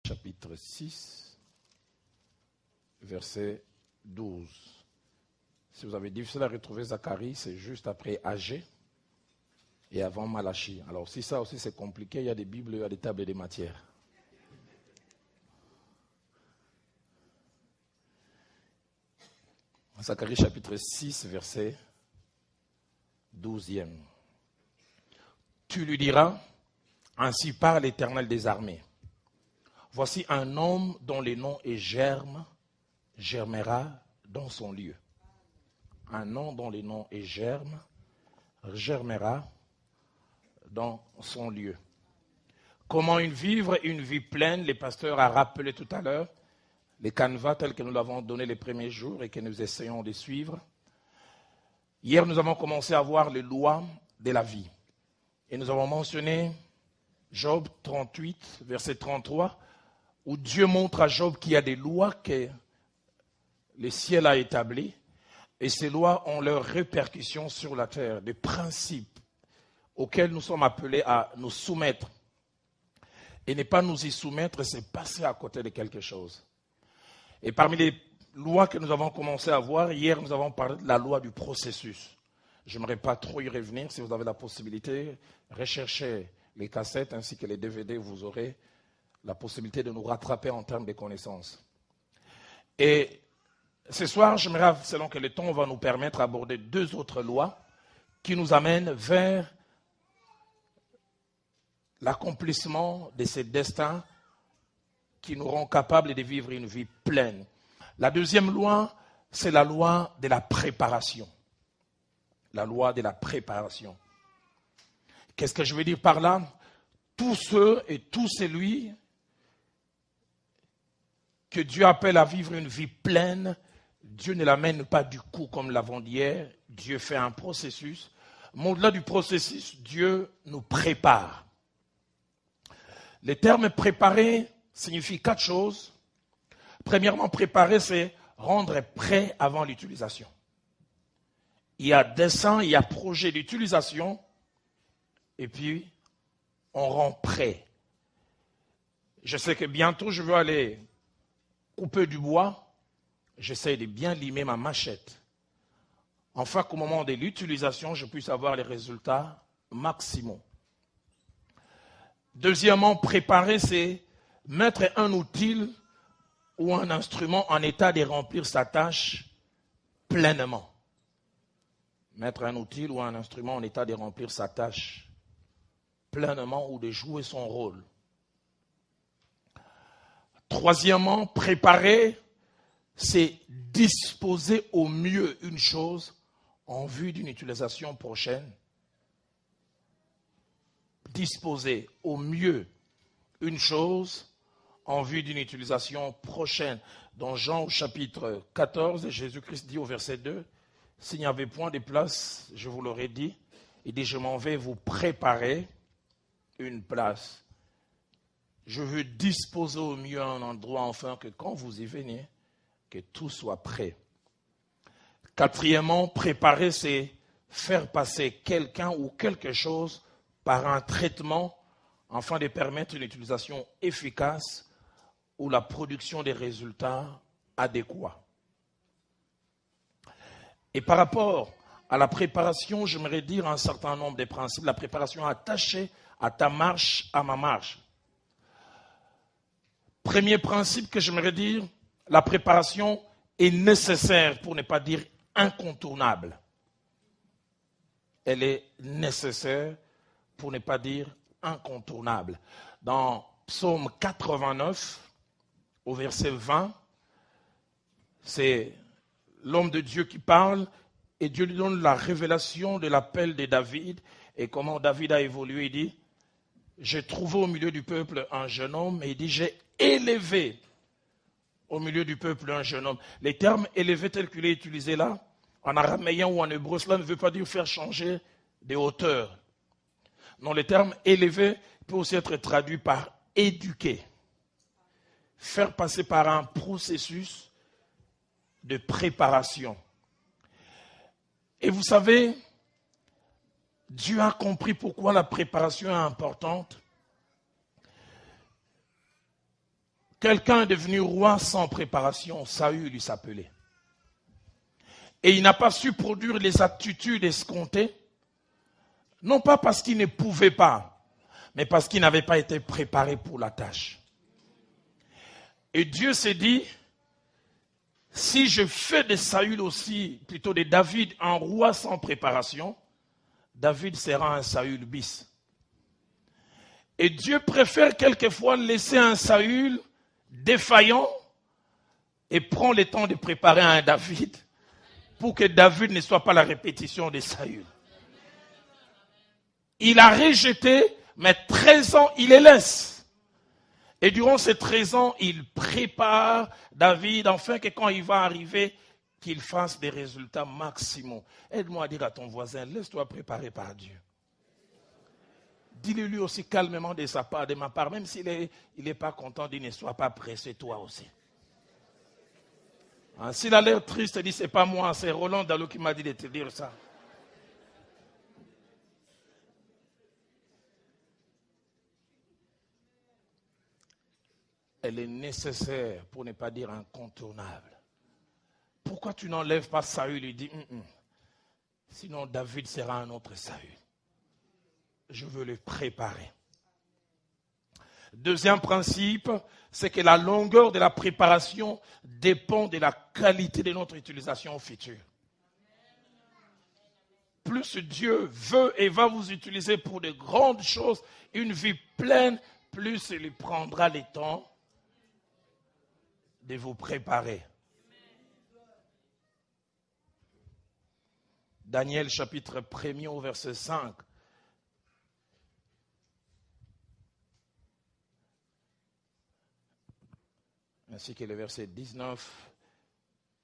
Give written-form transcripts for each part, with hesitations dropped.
chapitre 6, verset 12. Si vous avez difficile à retrouver Zacharie, c'est juste après Agé et avant Malachie. Alors si ça aussi c'est compliqué, il y a des Bibles, il y a des tables et des matières. Zacharie chapitre 6, verset 12e. Tu lui diras, ainsi parle l'Éternel des armées. Voici un homme dont le nom est Germe, germera dans son lieu. Un nom dont le nom est Germe, germera dans son lieu. Comment vivre une vie pleine, les pasteurs a rappelé tout à l'heure, les canevas tels que nous l'avons donné les premiers jours et que nous essayons de suivre. Hier, nous avons commencé à voir les lois de la vie. Et nous avons mentionné Job 38, verset 33, où Dieu montre à Job qu'il y a des lois que le ciel a établies, et ces lois ont leurs répercussions sur la terre, des principes auxquels nous sommes appelés à nous soumettre. Et ne pas nous y soumettre, c'est passer à côté de quelque chose. Et parmi les lois que nous avons commencé à voir, hier nous avons parlé de la loi du processus. Je n'aimerais pas trop y revenir. Si vous avez la possibilité, recherchez les cassettes ainsi que les DVD, vous aurez la possibilité de nous rattraper en termes de connaissances. Et ce soir, j'aimerais, selon que le temps va nous permettre, d'aborder deux autres lois qui nous amènent vers l'accomplissement de ces destins qui nous rend capables de vivre une vie pleine. La deuxième loi, c'est la loi de la préparation. La loi de la préparation. Qu'est-ce que je veux dire par là? Tous ceux et tout celui que Dieu appelle à vivre une vie pleine, Dieu ne l'amène pas du coup comme l'avant dit hier. Dieu fait un processus. Mais au-delà du processus, Dieu nous prépare. Le terme préparer signifie quatre choses. Premièrement, préparer, c'est rendre prêt avant l'utilisation. Il y a dessein, il y a projet d'utilisation, et puis on rend prêt. Je sais que bientôt je veux aller couper du bois, j'essaie de bien limer ma machette, afin qu'au moment de l'utilisation, je puisse avoir les résultats maximaux. Deuxièmement, préparer, c'est mettre un outil ou un instrument en état de remplir sa tâche pleinement. Mettre un outil ou un instrument en état de remplir sa tâche pleinement ou de jouer son rôle. Troisièmement, préparer, c'est disposer au mieux une chose en vue d'une utilisation prochaine. Disposer au mieux une chose en vue d'une utilisation prochaine. Dans Jean au chapitre 14, Jésus-Christ dit au verset 2, « S'il n'y avait point de place, je vous l'aurais dit, il dit, je m'en vais vous préparer une place. Je veux disposer au mieux un endroit, afin que quand vous y venez, que tout soit prêt. » Quatrièmement, préparer, c'est faire passer quelqu'un ou quelque chose par un traitement afin de permettre une utilisation efficace ou la production des résultats adéquats. Et par rapport à la préparation, j'aimerais dire un certain nombre de principes. La préparation attachée à ta marche, à ma marche. Premier principe que j'aimerais dire, la préparation est nécessaire, pour ne pas dire incontournable. Elle est nécessaire, pour ne pas dire incontournable. Dans Psaume 89, au verset 20, c'est l'homme de Dieu qui parle et Dieu lui donne la révélation de l'appel de David et comment David a évolué. Il dit, j'ai trouvé au milieu du peuple un jeune homme et il dit, j'ai élevé au milieu du peuple un jeune homme. Les termes élevé tel qu'il est utilisé là, en araméen ou en hébreu, cela ne veut pas dire faire changer de hauteur. Non, le terme élevé peut aussi être traduit par éduquer. Faire passer par un processus de préparation. Et vous savez, Dieu a compris pourquoi la préparation est importante. quelqu'un est devenu roi sans préparation, Saül il s'appelait. Et il n'a pas su produire les attitudes escomptées, non pas parce qu'il ne pouvait pas, mais parce qu'il n'avait pas été préparé pour la tâche. Et Dieu s'est dit, si je fais de Saül aussi, plutôt de David, un roi sans préparation, David sera un Saül bis. Et Dieu préfère quelquefois laisser un Saül défaillant et prend le temps de préparer un David pour que David ne soit pas la répétition de Saül. Il a rejeté, mais 13 ans, il les laisse. Et durant ces 13 ans, il prépare David, afin que quand il va arriver, qu'il fasse des résultats maximaux. Aide-moi à dire à ton voisin, laisse-toi préparer par Dieu. Dis-le lui aussi calmement de ma part, même s'il n'est pas content, dis ne sois pas pressé toi aussi. Hein, s'il a l'air triste, dit c'est pas moi, c'est Roland Dallot qui m'a dit de te dire ça. Elle est nécessaire, pour ne pas dire incontournable. Pourquoi tu n'enlèves pas Saül? Il dit, sinon David sera un autre Saül. Je veux le préparer. Deuxième principe, c'est que la longueur de la préparation dépend de la qualité de notre utilisation future. Plus Dieu veut et va vous utiliser pour de grandes choses, une vie pleine, plus il prendra le temps de vous préparer. Daniel chapitre 1er au verset 5. Ainsi que le verset 19.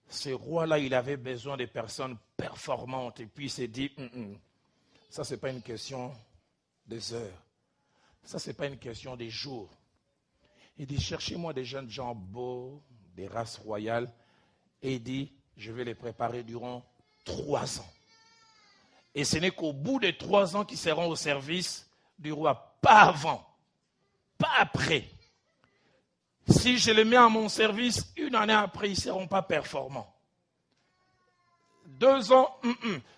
Ce roi-là, il avait besoin de personnes performantes. Et puis il s'est dit, ça c'est pas une question des heures. Ça c'est pas une question des jours. Il dit, cherchez-moi des jeunes gens beaux, des races royales. Et il dit, je vais les préparer durant 3 ans. Et ce n'est qu'au bout de 3 ans qu'ils seront au service du roi. Pas avant, pas après. Si je les mets à mon service, une année après, ils ne seront pas performants. 2 ans,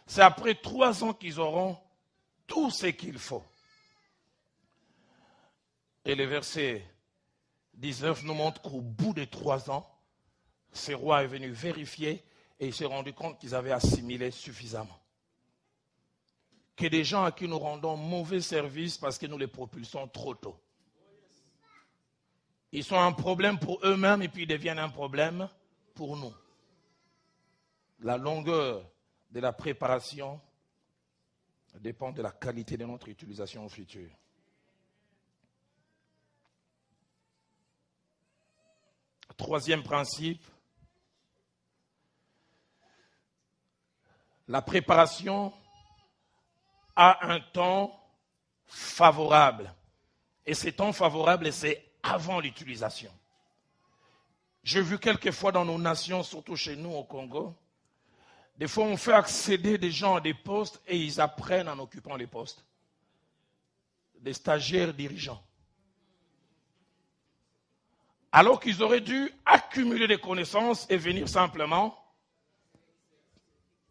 c'est après 3 ans qu'ils auront tout ce qu'il faut. Et le verset 19 nous montre qu'au bout de 3 ans, ce roi est venu vérifier et il s'est rendu compte qu'ils avaient assimilé suffisamment. Que des gens à qui nous rendons mauvais service parce que nous les propulsons trop tôt. Ils sont un problème pour eux-mêmes et puis ils deviennent un problème pour nous. La longueur de la préparation dépend de la qualité de notre utilisation future. Troisième principe, la préparation a un temps favorable. Et ce temps favorable, c'est avant l'utilisation. J'ai vu quelquefois dans nos nations, surtout chez nous au Congo, des fois on fait accéder des gens à des postes et ils apprennent en occupant les postes. Des stagiaires dirigeants. Alors qu'ils auraient dû accumuler des connaissances et venir simplement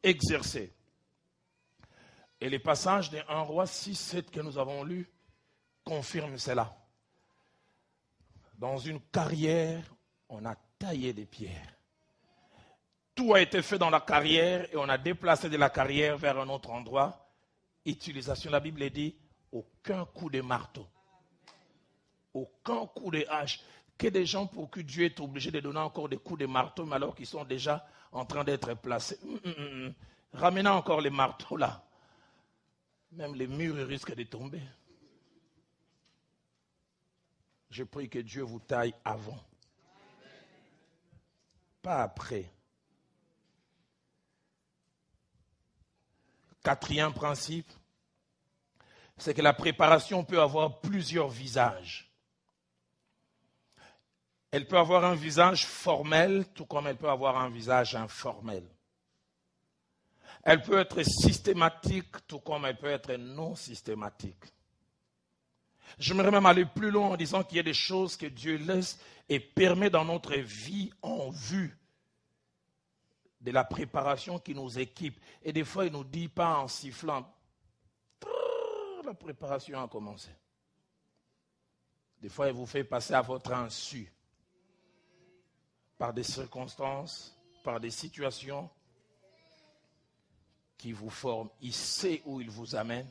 exercer. Et les passages de 1 Roi 6-7 que nous avons lus confirment cela. Dans une carrière, on a taillé des pierres. Tout a été fait dans la carrière et on a déplacé de la carrière vers un autre endroit. Utilisation, la Bible dit, aucun coup de marteau. Aucun coup de hache. Que des gens pour qui Dieu est obligé de donner encore des coups de marteau, mais alors qu'ils sont déjà en train d'être placés. Ramenez encore les marteaux là. Même les murs risquent de tomber. Je prie que Dieu vous taille avant. Pas après. Quatrième principe, c'est que la préparation peut avoir plusieurs visages. Elle peut avoir un visage formel, tout comme elle peut avoir un visage informel. Elle peut être systématique, tout comme elle peut être non systématique. J'aimerais même aller plus loin en disant qu'il y a des choses que Dieu laisse et permet dans notre vie en vue de la préparation qui nous équipe. Et des fois, il ne nous dit pas en sifflant, la préparation a commencé. Des fois, il vous fait passer à votre insu, par des circonstances, par des situations qui vous forment. Il sait où il vous amène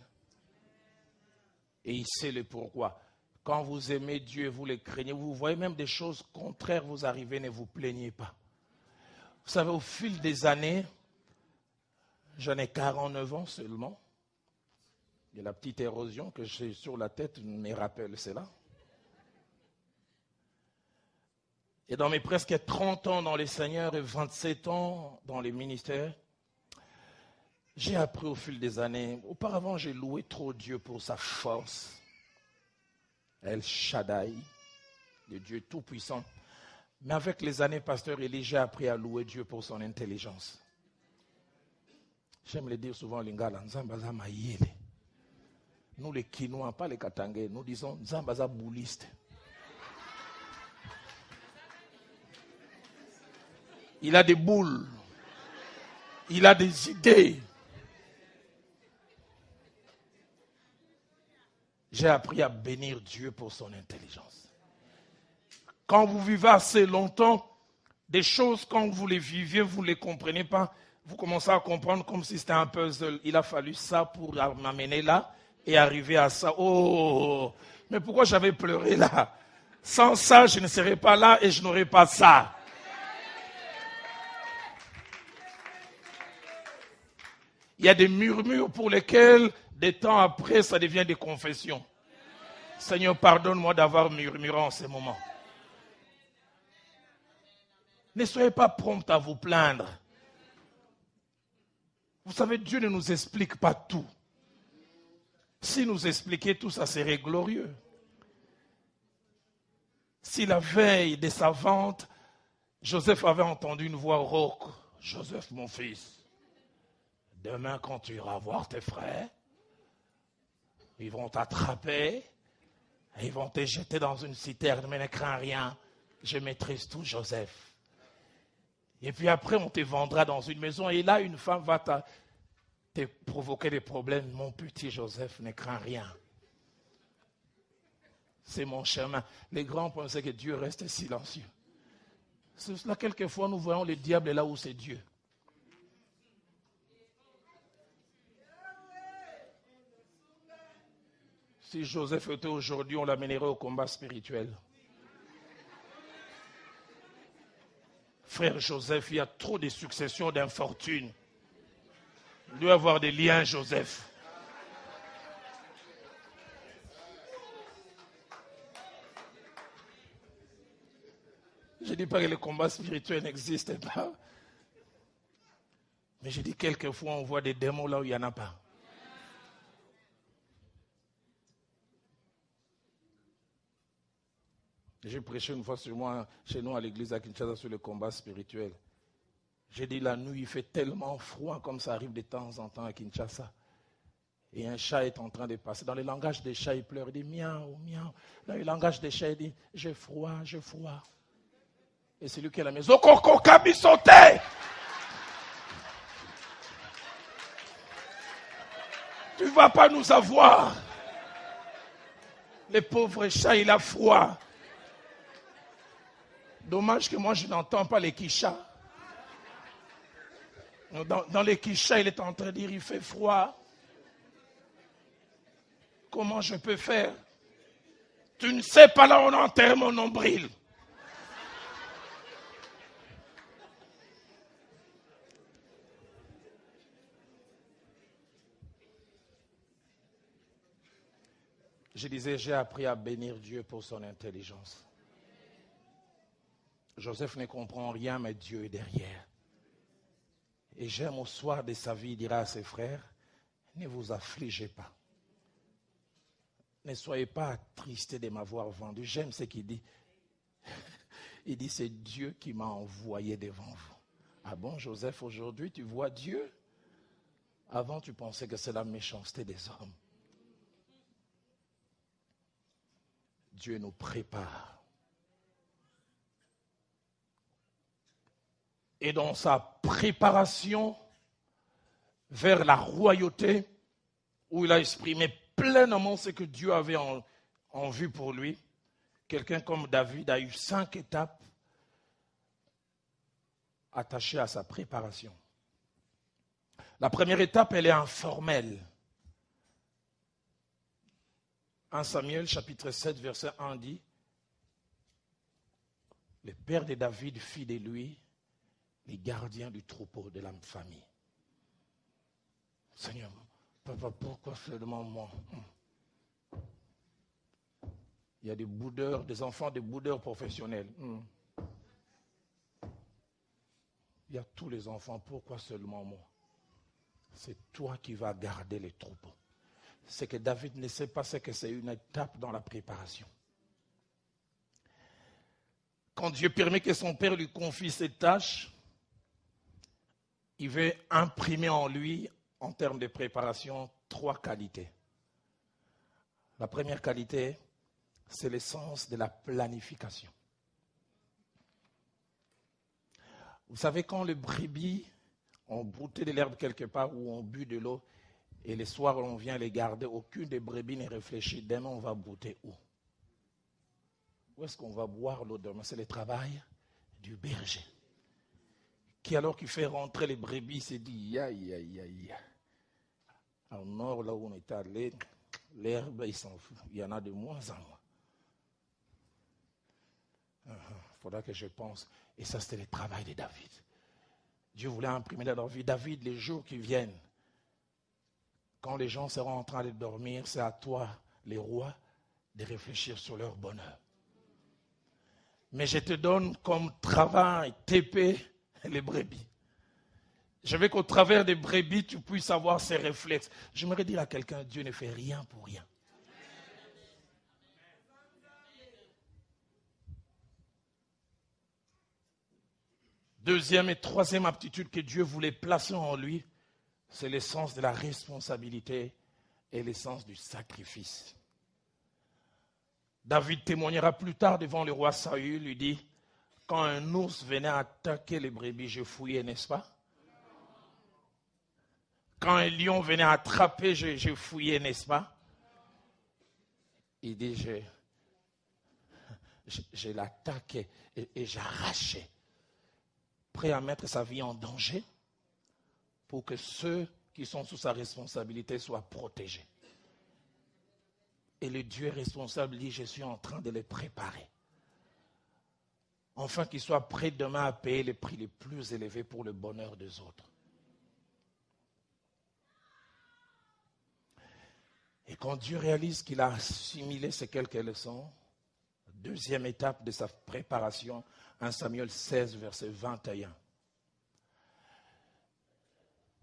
et il sait le pourquoi. Quand vous aimez Dieu, vous le craignez, vous voyez même des choses contraires vous arriver, ne vous plaignez pas. Vous savez, au fil des années, j'en ai 49 ans seulement. Il y a la petite érosion que j'ai sur la tête, me rappelle cela. Et dans mes presque 30 ans dans les Seigneurs et 27 ans dans les ministères, j'ai appris au fil des années. Auparavant, j'ai loué trop Dieu pour sa force. El Shaddai, le Dieu tout-puissant. Mais avec les années, pasteur Élie, j'ai appris à louer Dieu pour son intelligence. J'aime le dire souvent en lingala, Nzambaza Mayele. Nous les Kinois, pas les Katangais, nous disons Nzambaza bouliste. Il a des boules. Il a des idées. J'ai appris à bénir Dieu pour son intelligence. Quand vous vivez assez longtemps, des choses, quand vous les viviez, vous ne les comprenez pas. Vous commencez à comprendre comme si c'était un puzzle. Il a fallu ça pour m'amener là et arriver à ça. Oh, mais pourquoi j'avais pleuré là? Sans ça, je ne serais pas là et je n'aurais pas ça. Il y a des murmures pour lesquels, des temps après, ça devient des confessions. Seigneur, pardonne-moi d'avoir murmuré en ces moments. Ne soyez pas prompt à vous plaindre. Vous savez, Dieu ne nous explique pas tout. S'il nous expliquait tout, ça serait glorieux. Si la veille de sa vente, Joseph avait entendu une voix rauque. Joseph, mon fils, demain quand tu iras voir tes frères, ils vont t'attraper, et ils vont te jeter dans une citerne, mais ne crains rien, je maîtrise tout, Joseph. Et puis après, on te vendra dans une maison, et là, une femme va te provoquer des problèmes. Mon petit Joseph, ne crains rien. C'est mon chemin. Les grands pensaient que Dieu reste silencieux. C'est cela, quelquefois, nous voyons le diable là où c'est Dieu. Si Joseph était aujourd'hui, on l'amènerait au combat spirituel. Frère Joseph, il y a trop de successions d'infortunes. Il doit y avoir des liens, Joseph. Je ne dis pas que le combat spirituel n'existe pas. Mais je dis quelquefois on voit des démons là où il n'y en a pas. J'ai prêché une fois chez nous à l'église à Kinshasa sur le combat spirituel. J'ai dit la nuit il fait tellement froid comme ça arrive de temps en temps à Kinshasa. Et un chat est en train de passer. Dans le langage des chats, il pleure, il dit miaou, miaou. Dans le langage des chats, il dit j'ai froid, j'ai froid. Et c'est lui qui est à la maison. Coco, Kabi sauté. Tu ne vas pas nous avoir. Le pauvre chat, il a froid. Dommage que moi, je n'entends pas les Kisha. Dans les Kisha, il est en train de dire, il fait froid. Comment je peux faire? Tu ne sais pas là où on enterre mon nombril. Je disais, j'ai appris à bénir Dieu pour son intelligence. Joseph ne comprend rien, mais Dieu est derrière. Et j'aime au soir de sa vie, il dira à ses frères, ne vous affligez pas. Ne soyez pas attristés de m'avoir vendu. J'aime ce qu'il dit. Il dit, c'est Dieu qui m'a envoyé devant vous. Ah bon, Joseph, aujourd'hui, tu vois Dieu? Avant, tu pensais que c'est la méchanceté des hommes. Dieu nous prépare. Et dans sa préparation vers la royauté, où il a exprimé pleinement ce que Dieu avait en vue pour lui, quelqu'un comme David a eu 5 étapes attachées à sa préparation. La première étape, elle est informelle. 1 Samuel chapitre 7, verset 1 dit, le père de David fit de lui les gardiens du troupeau de la famille. Seigneur, papa, pourquoi seulement moi? Il y a des boudeurs, des enfants de boudeurs professionnels. Il y a tous les enfants, pourquoi seulement moi? C'est toi qui vas garder les troupeaux. C'est que David ne sait pas, c'est que c'est une étape dans la préparation. Quand Dieu permet que son père lui confie cette tâche, il veut imprimer en lui, en termes de préparation, 3 qualités. La première qualité, c'est le sens de la planification. Vous savez, quand les brebis ont brouté de l'herbe quelque part ou ont bu de l'eau, et les soirs on vient les garder, aucune des brebis ne réfléchit, demain on va brouter où? Où est-ce qu'on va boire l'eau demain? C'est le travail du berger. Qui alors qui fait rentrer les brebis s'est dit, aïe, aïe, aïe. Au nord, là où on est allé, l'herbe, il y en a de moins en moins. Il faudra que je pense. Et ça, c'était le travail de David. Dieu voulait imprimer dans leur vie. David, les jours qui viennent, quand les gens seront en train de dormir, c'est à toi, les rois, de réfléchir sur leur bonheur. Mais je te donne comme travail, TP, les brebis. Je veux qu'au travers des brebis, tu puisses avoir ces réflexes. J'aimerais dire à quelqu'un, Dieu ne fait rien pour rien. Deuxième et troisième aptitude que Dieu voulait placer en lui, c'est le sens de la responsabilité et le sens du sacrifice. David témoignera plus tard devant le roi Saül, lui dit, quand un ours venait attaquer les brebis, je fouillais, n'est-ce pas? Quand un lion venait attraper, je fouillais, n'est-ce pas? Il dit, je l'attaquais et j'arrachais, prêt à mettre sa vie en danger pour que ceux qui sont sous sa responsabilité soient protégés. Et le Dieu responsable dit, je suis en train de les préparer. Enfin qu'ils soient prêts demain à payer les prix les plus élevés pour le bonheur des autres. Et quand Dieu réalise qu'il a assimilé ces quelques leçons, deuxième étape de sa préparation, 1 Samuel 16, verset 21.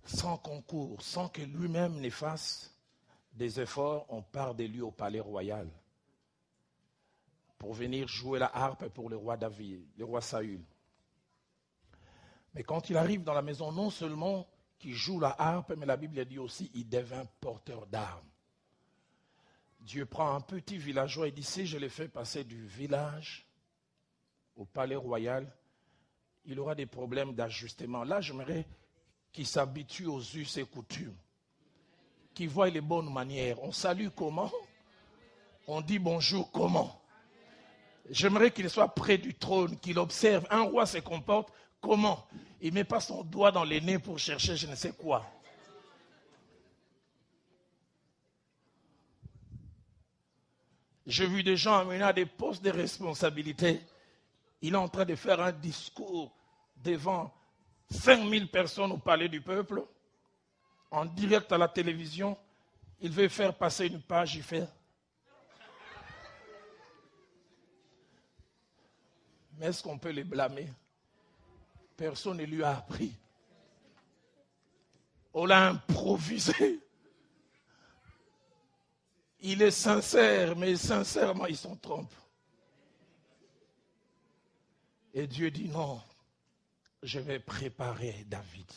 Sans concours, sans que lui-même ne fasse des efforts, on part de lui au palais royal pour venir jouer la harpe pour le roi David, le roi Saül. Mais quand il arrive dans la maison, non seulement qu'il joue la harpe, mais la Bible dit aussi qu'il devint porteur d'armes. Dieu prend un petit villageois et dit, si je le fais passer du village au palais royal, il aura des problèmes d'ajustement. Là, j'aimerais qu'il s'habitue aux us et coutumes, qu'il voie les bonnes manières. On salue comment? On dit bonjour comment? J'aimerais qu'il soit près du trône, qu'il observe. Un roi se comporte comment? Il ne met pas son doigt dans les nez pour chercher je ne sais quoi. J'ai vu des gens amenés à des postes de responsabilité. Il est en train de faire un discours devant 5000 personnes au palais du peuple, en direct à la télévision. Il veut faire passer une page, il fait. Mais est-ce qu'on peut les blâmer? Personne ne lui a appris. On l'a improvisé. Il est sincère, mais sincèrement, il s'en trompe. Et Dieu dit non, je vais préparer David.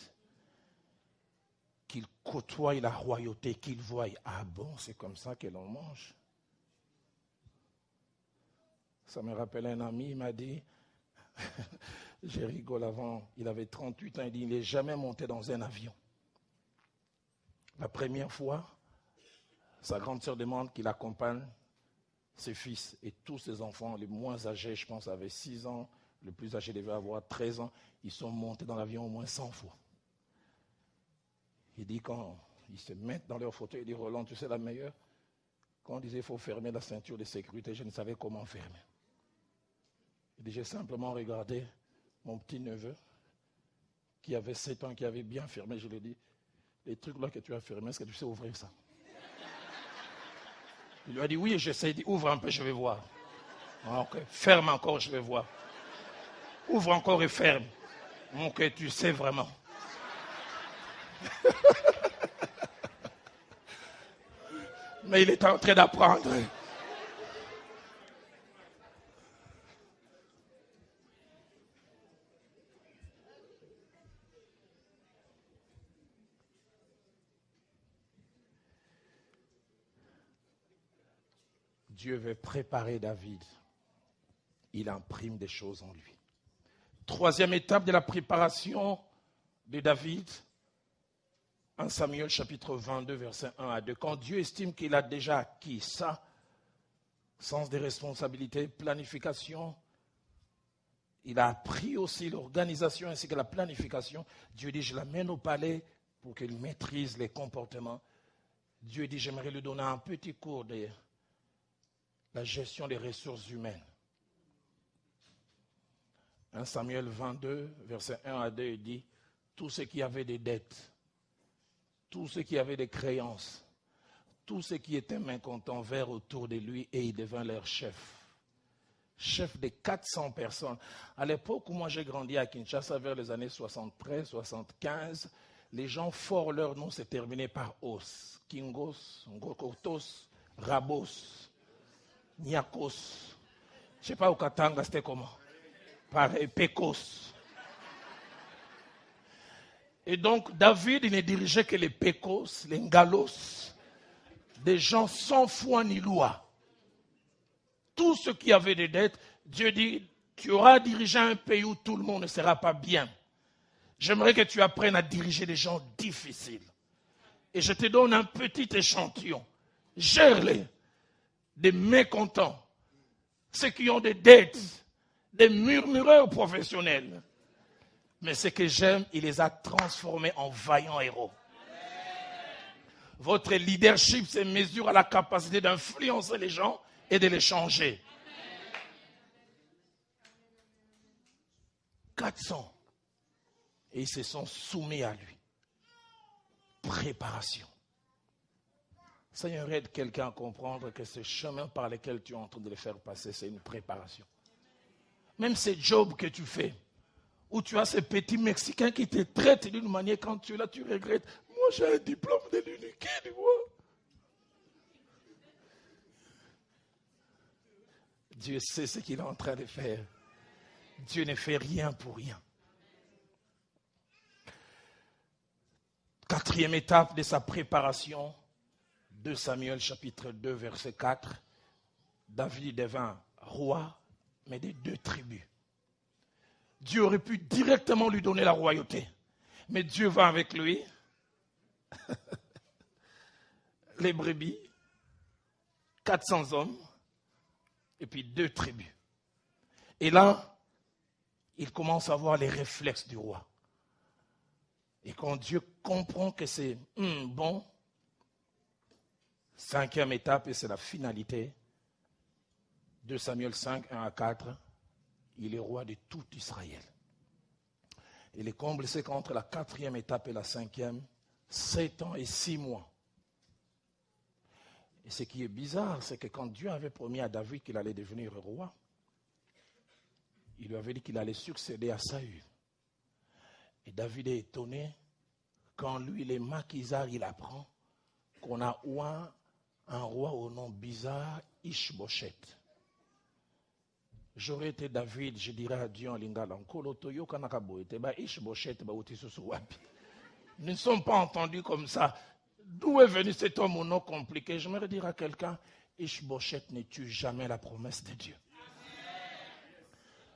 Qu'il côtoie la royauté, qu'il voie. Ah bon, c'est comme ça que l'on mange. Ça me rappelle un ami, il m'a dit, j'ai rigolé avant, il avait 38 ans, il dit, il n'est jamais monté dans un avion. La première fois, sa grande sœur demande qu'il accompagne ses fils et tous ses enfants, les moins âgés, je pense, avaient 6 ans, le plus âgé devait avoir 13 ans, ils sont montés dans l'avion au moins 100 fois. Il dit, quand ils se mettent dans leur fauteuil, il dit, Roland, tu sais la meilleure? Quand on disait qu'il faut fermer la ceinture de sécurité, je ne savais comment fermer. Il dit, j'ai simplement regardé mon petit neveu qui avait 7 ans, qui avait bien fermé. Je lui ai dit, les trucs là que tu as fermés, est-ce que tu sais ouvrir ça? Il lui a dit, oui, j'essaie. Il dit, ouvre un peu, je vais voir. Ah, ok, ferme encore, je vais voir. Ouvre encore et ferme. Ok, tu sais vraiment. Mais il est en train d'apprendre. Dieu veut préparer David. Il imprime des choses en lui. Troisième étape de la préparation de David, 1 Samuel chapitre 22, verset 1 à 2. Quand Dieu estime qu'il a déjà acquis ça, sens des responsabilités, planification, il a appris aussi l'organisation ainsi que la planification. Dieu dit, je l'amène au palais pour qu'il maîtrise les comportements. Dieu dit, j'aimerais lui donner un petit cours de la gestion des ressources humaines. 1 Samuel 22, verset 1 à 2, il dit, tous ceux qui avaient des dettes, tous ceux qui avaient des créances, tous ceux qui étaient mécontents vinrent autour de lui et il devint leur chef. Chef de 400 personnes. À l'époque où moi j'ai grandi à Kinshasa, vers les années 73, 75, les gens forts, leur nom s'est terminé par os. Kingos, Ngokotos, Rabos, Niakos. Je ne sais pas au Katanga, c'était comment? Pareil, Pecos. Et donc, David, il ne dirigeait que les Pecos, les Ngalos, des gens sans foi ni loi. Tous ceux qui avaient des dettes, Dieu dit, tu auras dirigé un pays où tout le monde ne sera pas bien. J'aimerais que tu apprennes à diriger des gens difficiles. Et je te donne un petit échantillon. Gère-les, des mécontents, ceux qui ont des dettes, des murmureurs professionnels. Mais ce que j'aime, il les a transformés en vaillants héros. Votre leadership se mesure à la capacité d'influencer les gens et de les changer. 400. Et ils se sont soumis à lui. Préparation. Seigneur, aide quelqu'un à comprendre que ce chemin par lequel tu es en train de le faire passer, c'est une préparation. Même ces jobs que tu fais, où tu as ces petits Mexicains qui te traitent d'une manière, quand tu es là, tu regrettes. Moi, j'ai un diplôme de l'uniqué, tu vois. Dieu sait ce qu'il est en train de faire. Dieu ne fait rien pour rien. Quatrième étape de sa préparation, 2 Samuel chapitre 2, verset 4. David devint roi, mais des 2 tribus. Dieu aurait pu directement lui donner la royauté. Mais Dieu va avec lui. Les brebis, 400 hommes, et puis 2 tribus. Et là, il commence à voir les réflexes du roi. Et quand Dieu comprend que c'est bon, 5e étape, et c'est la finalité, 2 Samuel 5, 1 à 4, il est roi de tout Israël. Et le comble, c'est qu'entre la 4e étape et la 5e, 7 ans et 6 mois. Et ce qui est bizarre, c'est que quand Dieu avait promis à David qu'il allait devenir roi, il lui avait dit qu'il allait succéder à Saül. Et David est étonné quand lui, les maquisards, il apprend qu'on a un roi au nom bizarre, Ishboshet. J'aurais été David, je dirais à Dieu en lingala, nous ne sommes pas entendus comme ça. D'où est venu cet homme au nom compliqué? J'aimerais dire à quelqu'un, Ishboshet ne tue jamais la promesse de Dieu.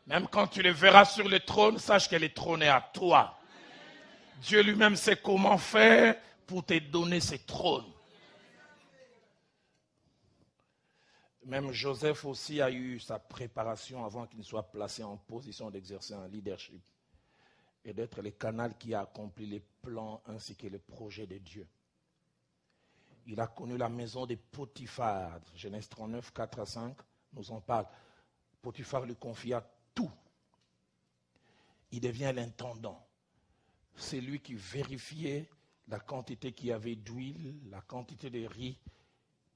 Même quand tu le verras sur le trône, sache qu'elle est trônée à toi. Dieu lui-même sait comment faire pour te donner ce trône. Même Joseph aussi a eu sa préparation avant qu'il ne soit placé en position d'exercer un leadership et d'être le canal qui a accompli les plans ainsi que les projets de Dieu. Il a connu la maison de Potiphar. Genèse 39, 4 à 5 nous en parle. Potiphar lui confia tout. Il devient l'intendant. C'est lui qui vérifiait la quantité qu'il y avait d'huile, la quantité de riz,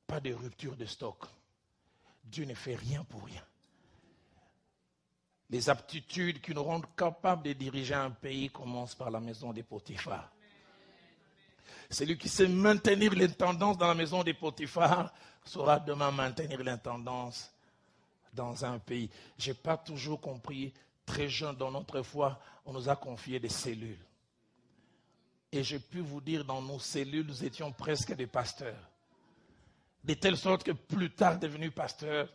pas de rupture de stock. Dieu ne fait rien pour rien. Les aptitudes qui nous rendent capables de diriger un pays commencent par la maison des Potiphar. Celui qui sait maintenir l'intendance dans la maison des Potiphar saura demain maintenir l'intendance dans un pays. Je n'ai pas toujours compris, très jeune dans notre foi, on nous a confié des cellules. Et j'ai pu vous dire, dans nos cellules, nous étions presque des pasteurs. De telle sorte que plus tard, devenu pasteur,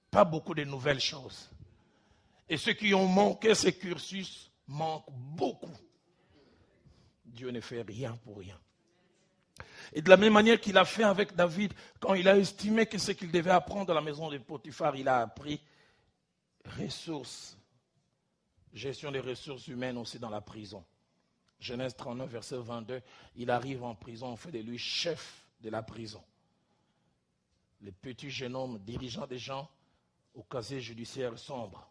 pas beaucoup de nouvelles choses. Et ceux qui ont manqué ce cursus manquent beaucoup. Dieu ne fait rien pour rien. Et de la même manière qu'il a fait avec David, quand il a estimé que ce qu'il devait apprendre dans la maison de Potiphar, il a appris ressources, gestion des ressources humaines aussi dans la prison. Genèse 39, verset 22, il arrive en prison, on fait de lui chef de la prison. Le petit jeune homme dirigeant des gens au casier judiciaire sombre.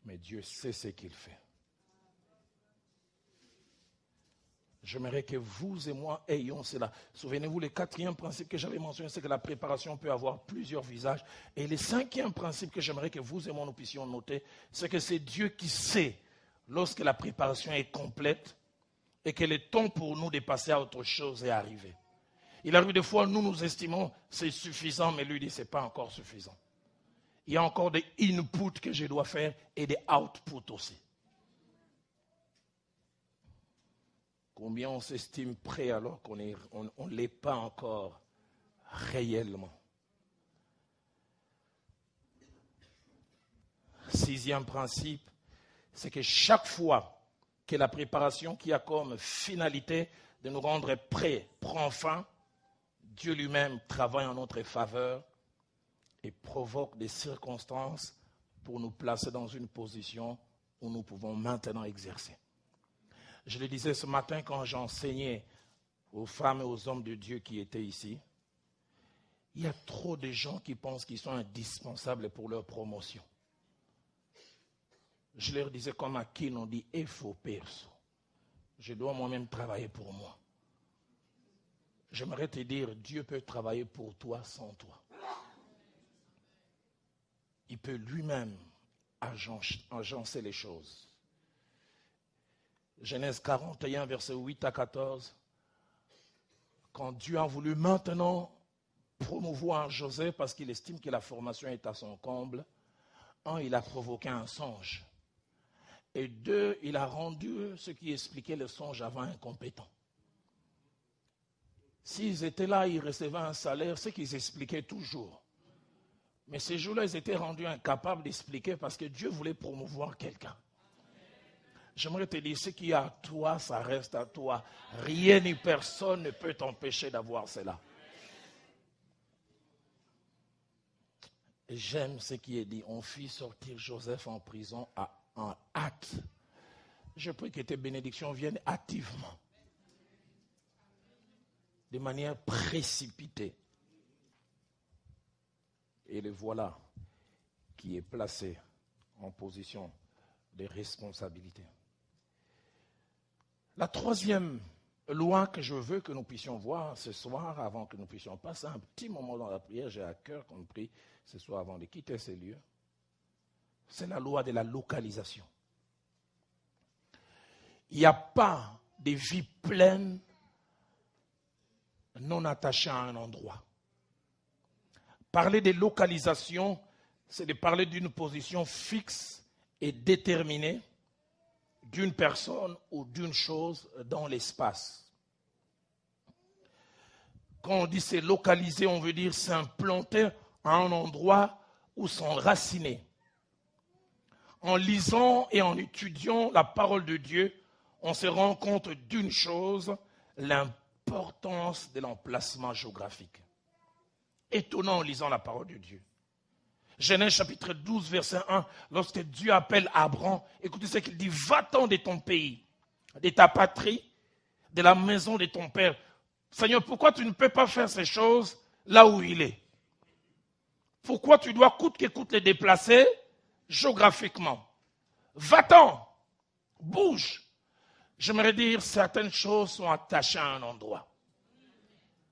Mais Dieu sait ce qu'il fait. J'aimerais que vous et moi ayons cela. Souvenez-vous, le 4e principe que j'avais mentionné, c'est que la préparation peut avoir plusieurs visages. Et le 5e principe que j'aimerais que vous et moi nous puissions noter, c'est que c'est Dieu qui sait, lorsque la préparation est complète, et que le temps pour nous de passer à autre chose est arrivé. Il arrive des fois, nous estimons c'est suffisant, mais lui dit c'est pas encore suffisant. Il y a encore des inputs que je dois faire et des outputs aussi. Combien on s'estime prêt alors qu'on ne l'est pas encore réellement. 6e principe, c'est que chaque fois que la préparation qui a comme finalité de nous rendre prêts prend fin, Dieu lui-même travaille en notre faveur et provoque des circonstances pour nous placer dans une position où nous pouvons maintenant exercer. Je le disais ce matin quand j'enseignais aux femmes et aux hommes de Dieu qui étaient ici. Il y a trop de gens qui pensent qu'ils sont indispensables pour leur promotion. Je leur disais comme à qui on dit, il faut perso. Je dois moi-même travailler pour moi. J'aimerais te dire, Dieu peut travailler pour toi sans toi. Il peut lui-même agencer les choses. Genèse 41, verset 8 à 14. Quand Dieu a voulu maintenant promouvoir Joseph parce qu'il estime que la formation est à son comble, 1, il a provoqué un songe. Et 2, il a rendu ce qui expliquait le songe avant incompétent. S'ils étaient là, ils recevaient un salaire, c'est qu'ils expliquaient toujours. Mais ces jours-là, ils étaient rendus incapables d'expliquer parce que Dieu voulait promouvoir quelqu'un. J'aimerais te dire, ce qui est à toi, ça reste à toi. Rien ni personne ne peut t'empêcher d'avoir cela. Et j'aime ce qui est dit. On fit sortir Joseph en prison en hâte. Je prie que tes bénédictions viennent hâtivement. De manière précipitée. Et le voilà qui est placé en position de responsabilité. La 3e loi que je veux que nous puissions voir ce soir, avant que nous puissions passer un petit moment dans la prière, j'ai à cœur qu'on prie ce soir avant de quitter ces lieux, c'est la loi de la localisation. Il n'y a pas de vie pleine non attachée à un endroit. Parler de localisation, c'est de parler d'une position fixe et déterminée d'une personne ou d'une chose dans l'espace. Quand on dit c'est localiser, on veut dire s'implanter à un endroit où sont racinés. En lisant et en étudiant la parole de Dieu, on se rend compte d'une chose, l'importance de l'emplacement géographique. Étonnant en lisant la parole de Dieu. Genèse chapitre 12, verset 1, lorsque Dieu appelle Abraham, écoutez ce qu'il dit, va-t'en de ton pays, de ta patrie, de la maison de ton père. Seigneur, pourquoi tu ne peux pas faire ces choses là où il est? Pourquoi tu dois coûte que coûte les déplacer géographiquement? Va-t'en, bouge. J'aimerais dire, certaines choses sont attachées à un endroit.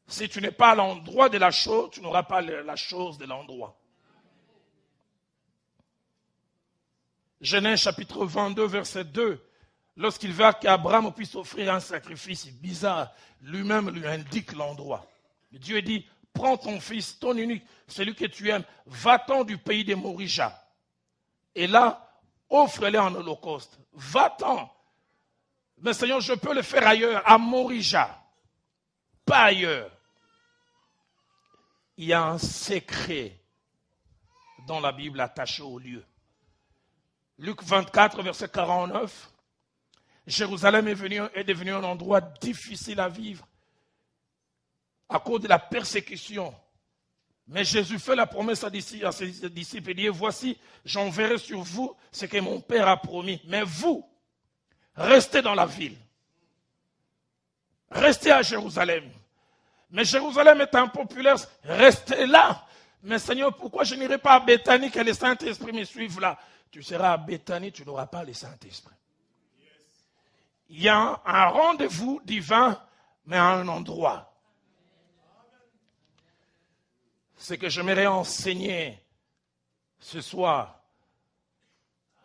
Si tu n'es pas à l'endroit de la chose, tu n'auras pas la chose de l'endroit. Genèse chapitre 22, verset 2. Lorsqu'il veut qu'Abraham puisse offrir un sacrifice bizarre, lui-même lui indique l'endroit. Dieu dit, prends ton fils, ton unique, celui que tu aimes, va-t'en du pays de Morija. Et là, offre-le en holocauste. Va-t'en. Mais Seigneur, je peux le faire ailleurs, à Morija. Pas ailleurs. Il y a un secret dans la Bible attaché au lieu. Luc 24, verset 49. Jérusalem est devenu un endroit difficile à vivre à cause de la persécution. Mais Jésus fait la promesse à ses disciples et dit, voici, j'enverrai sur vous ce que mon Père a promis. Mais vous, restez dans la ville. Restez à Jérusalem. Mais Jérusalem est impopulaire, restez là. Mais Seigneur, pourquoi je n'irai pas à Béthanie que le Saint-Esprit me suive là? Tu seras à Béthanie, tu n'auras pas le Saint-Esprit. Il y a un rendez-vous divin, mais à un endroit. Ce que j'aimerais enseigner ce soir,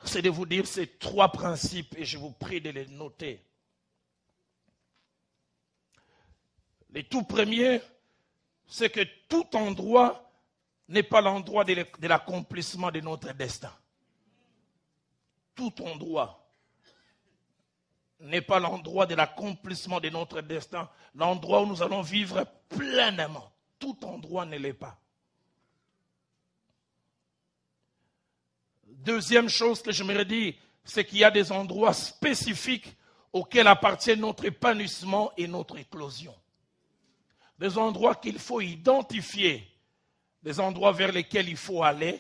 c'est de vous dire ces trois principes et je vous prie de les noter. Le tout premier, c'est que tout endroit n'est pas l'endroit de l'accomplissement de notre destin. Tout endroit n'est pas l'endroit de l'accomplissement de notre destin, l'endroit où nous allons vivre pleinement. Tout endroit ne l'est pas. Deuxième chose que j'aimerais dire, c'est qu'il y a des endroits spécifiques auxquels appartient notre épanouissement et notre éclosion. Des endroits qu'il faut identifier, des endroits vers lesquels il faut aller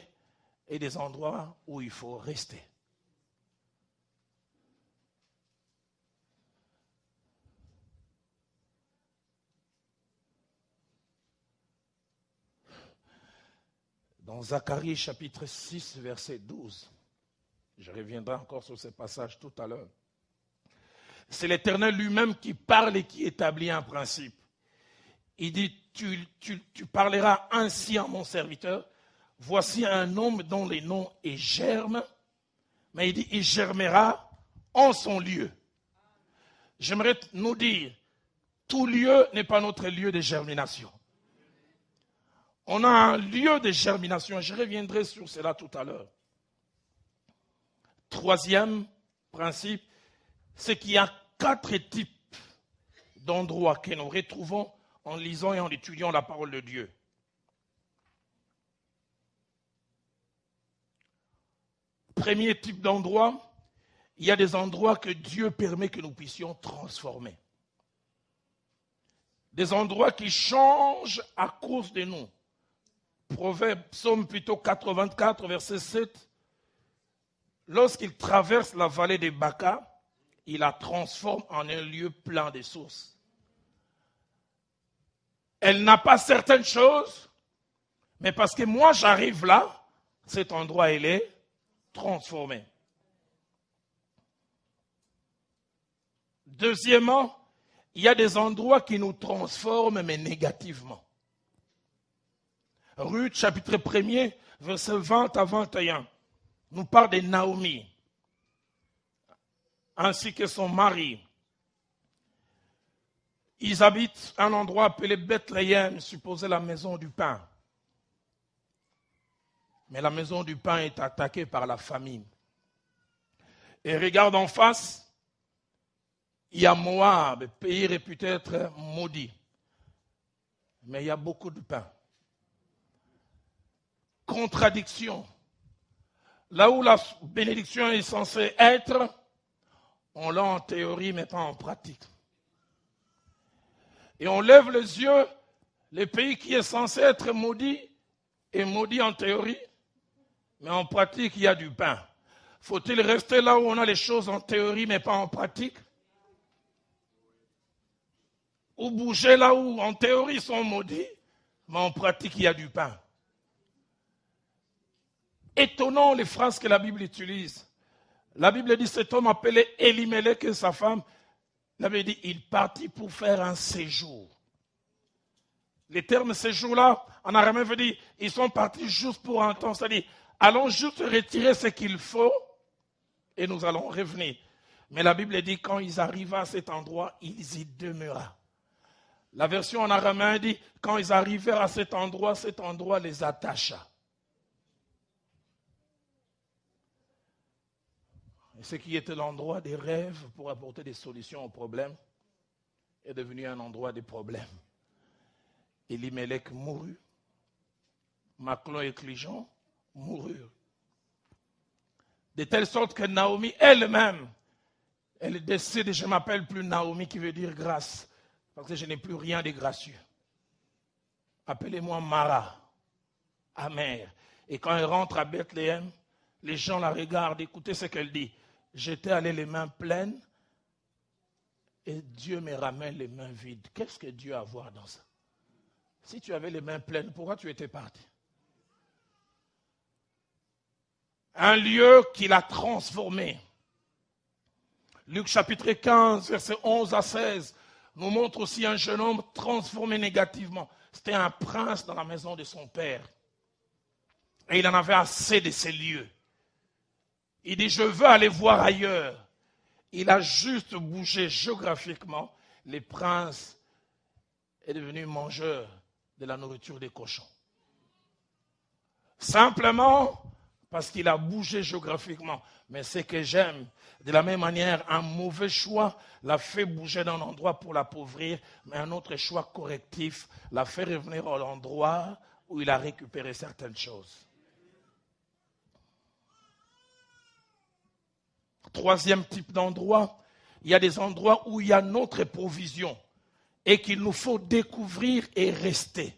et des endroits où il faut rester. Dans Zacharie chapitre 6, verset 12, je reviendrai encore sur ce passage tout à l'heure. C'est l'Éternel lui-même qui parle et qui établit un principe. Il dit, tu parleras ainsi à mon serviteur. Voici un homme dont le nom est Germe. Mais il dit, il germera en son lieu. J'aimerais nous dire, tout lieu n'est pas notre lieu de germination. On a un lieu de germination. Je reviendrai sur cela tout à l'heure. Troisième principe, c'est qu'il y a 4 types d'endroits que nous retrouvons en lisant et en étudiant la parole de Dieu. Premier type d'endroit, il y a des endroits que Dieu permet que nous puissions transformer. Des endroits qui changent à cause de nous. Psaume plutôt 84, verset 7. Lorsqu'il traverse la vallée de Baca, il la transforme en un lieu plein de sources. Elle n'a pas certaines choses, mais parce que moi j'arrive là, cet endroit il est transformé. Deuxièmement, il y a des endroits qui nous transforment, mais négativement. Ruth, chapitre 1er, verset 20 à 21, nous parle de Naomi, ainsi que son mari. Ils habitent un endroit appelé Bethléem, supposé la maison du pain. Mais la maison du pain est attaquée par la famine. Et regarde en face, il y a Moab, pays réputé être maudit. Mais il y a beaucoup de pain. contradiction. Là où la bénédiction est censée être, on l'a en théorie mais pas en pratique. Et on lève les yeux, le pays qui est censé être maudit est maudit en théorie, mais en pratique il y a du pain. Faut-il rester là où on a les choses en théorie mais pas en pratique? Ou bouger là où en théorie ils sont maudits, mais en pratique il y a du pain? Étonnant les phrases que la Bible utilise. La Bible dit cet homme appelé Elimelech et sa femme, la Bible dit il partit pour faire un séjour. Les termes séjour-là, en araméen veut dire ils sont partis juste pour un temps, c'est-à-dire allons juste retirer ce qu'il faut et nous allons revenir. Mais la Bible dit quand ils arrivent à cet endroit, ils y demeurent. La version en araméen dit quand ils arrivèrent à cet endroit les attacha. Et ce qui était l'endroit des rêves pour apporter des solutions aux problèmes est devenu un endroit des problèmes. Elimelech mourut. Maclon et Clijon moururent. De telle sorte que Naomi elle-même, elle décide, je ne m'appelle plus Naomi qui veut dire grâce, parce que je n'ai plus rien de gracieux. Appelez-moi Mara, amère. Et quand elle rentre à Bethléem, les gens la regardent, écoutez ce qu'elle dit. J'étais allé les mains pleines et Dieu me ramène les mains vides. Qu'est-ce que Dieu a à voir dans ça? Si tu avais les mains pleines, pourquoi tu étais parti? Un lieu qui l'a transformé. Luc chapitre 15, versets 11 à 16, nous montre aussi un jeune homme transformé négativement. C'était un prince dans la maison de son père. Et il en avait assez de ces lieux. Il dit, je veux aller voir ailleurs. Il a juste bougé géographiquement. Le prince est devenu mangeur de la nourriture des cochons. Simplement parce qu'il a bougé géographiquement. Mais ce que j'aime, de la même manière, un mauvais choix l'a fait bouger d'un endroit pour l'appauvrir, mais un autre choix correctif l'a fait revenir à l'endroit où il a récupéré certaines choses. Troisième type d'endroit, il y a des endroits où il y a notre provision et qu'il nous faut découvrir et rester.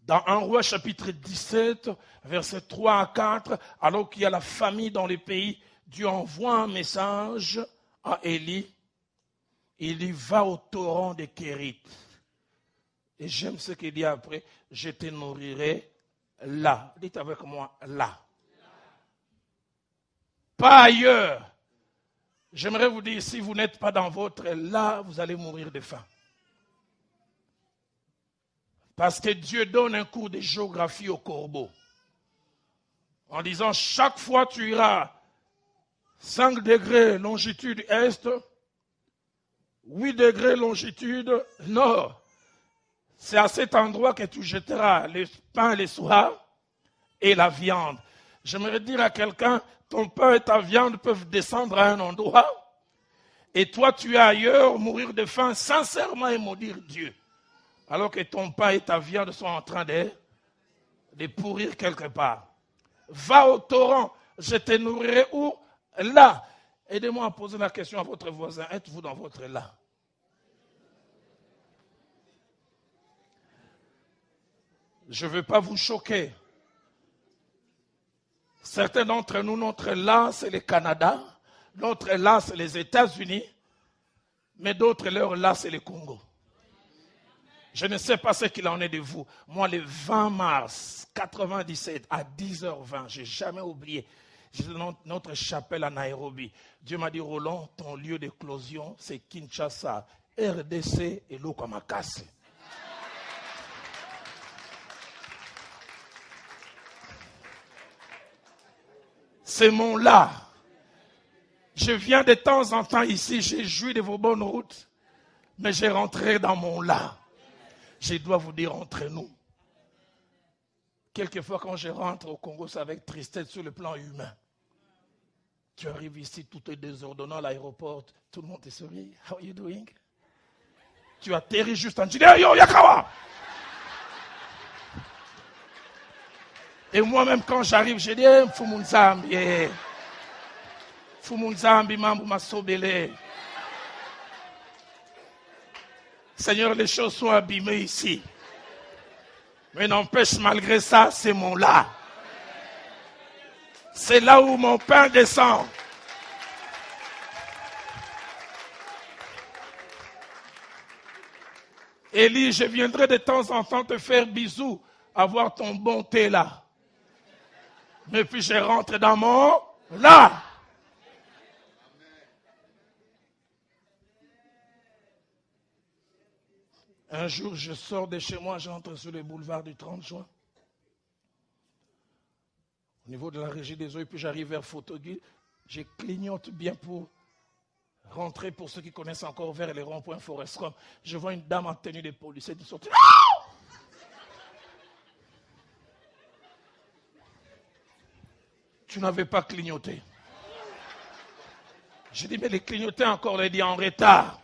Dans 1 Roi chapitre 17, versets 3 à 4, alors qu'il y a la famille dans les pays, Dieu envoie un message à Élie. Il dit, va au torrent de Kérit. Et j'aime ce qu'il dit après, je te nourrirai là. Dites avec moi, là. Pas ailleurs. J'aimerais vous dire, si vous n'êtes pas dans votre là, vous allez mourir de faim. Parce que Dieu donne un cours de géographie au corbeau. En disant, chaque fois tu iras 5 degrés longitude est, 8 degrés longitude nord. C'est à cet endroit que tu jetteras le pain le soir et la viande. J'aimerais dire à quelqu'un, ton pain et ta viande peuvent descendre à un endroit et toi tu es ailleurs, mourir de faim sincèrement et maudire Dieu. Alors que ton pain et ta viande sont en train de pourrir quelque part. Va au torrent, je te nourrirai où? Là. Aidez-moi à poser la question à votre voisin, êtes-vous dans votre là? Je ne veux pas vous choquer. Certains d'entre nous, notre là, c'est le Canada. Notre là, c'est les États-Unis. Mais d'autres, leur là, c'est le Congo. Je ne sais pas ce qu'il en est de vous. Moi, le 20 mars 97 à 10h20, je n'ai jamais oublié. J'étais dans notre chapelle à Nairobi. Dieu m'a dit, Roland, ton lieu d'éclosion, c'est Kinshasa, RDC et Lokamakase. C'est mon là. Je viens de temps en temps ici, j'ai joui de vos bonnes routes, mais j'ai rentré dans mon là. Je dois vous dire entre nous. Quelquefois quand je rentre au Congo, c'est avec tristesse sur le plan humain. Tu arrives ici, tout est désordonnant à l'aéroport, tout le monde te sourit. How are you doing? Tu atterris juste en disant, hey, yo, Yakawa! Et moi-même, quand j'arrive, je dis, eh, Fumunzambi, Fumunzambi, Mambu Masobele. Seigneur, les choses sont abîmées ici. Mais n'empêche, malgré ça, c'est mon là. C'est là où mon pain descend. Élie, je viendrai de temps en temps te faire bisous, avoir ton bon thé là. Mais puis je rentre dans mon là. Un jour, je sors de chez moi, j'entre sur le boulevard du 30 juin. Au niveau de la régie des eaux, et puis j'arrive vers Photogui. Je clignote bien pour rentrer, pour ceux qui connaissent encore, vers les ronds-points Forestcom. Je vois une dame en tenue de policier qui sort. Tu n'avais pas clignoté. Je dis, mais les clignotés encore, les dit en retard.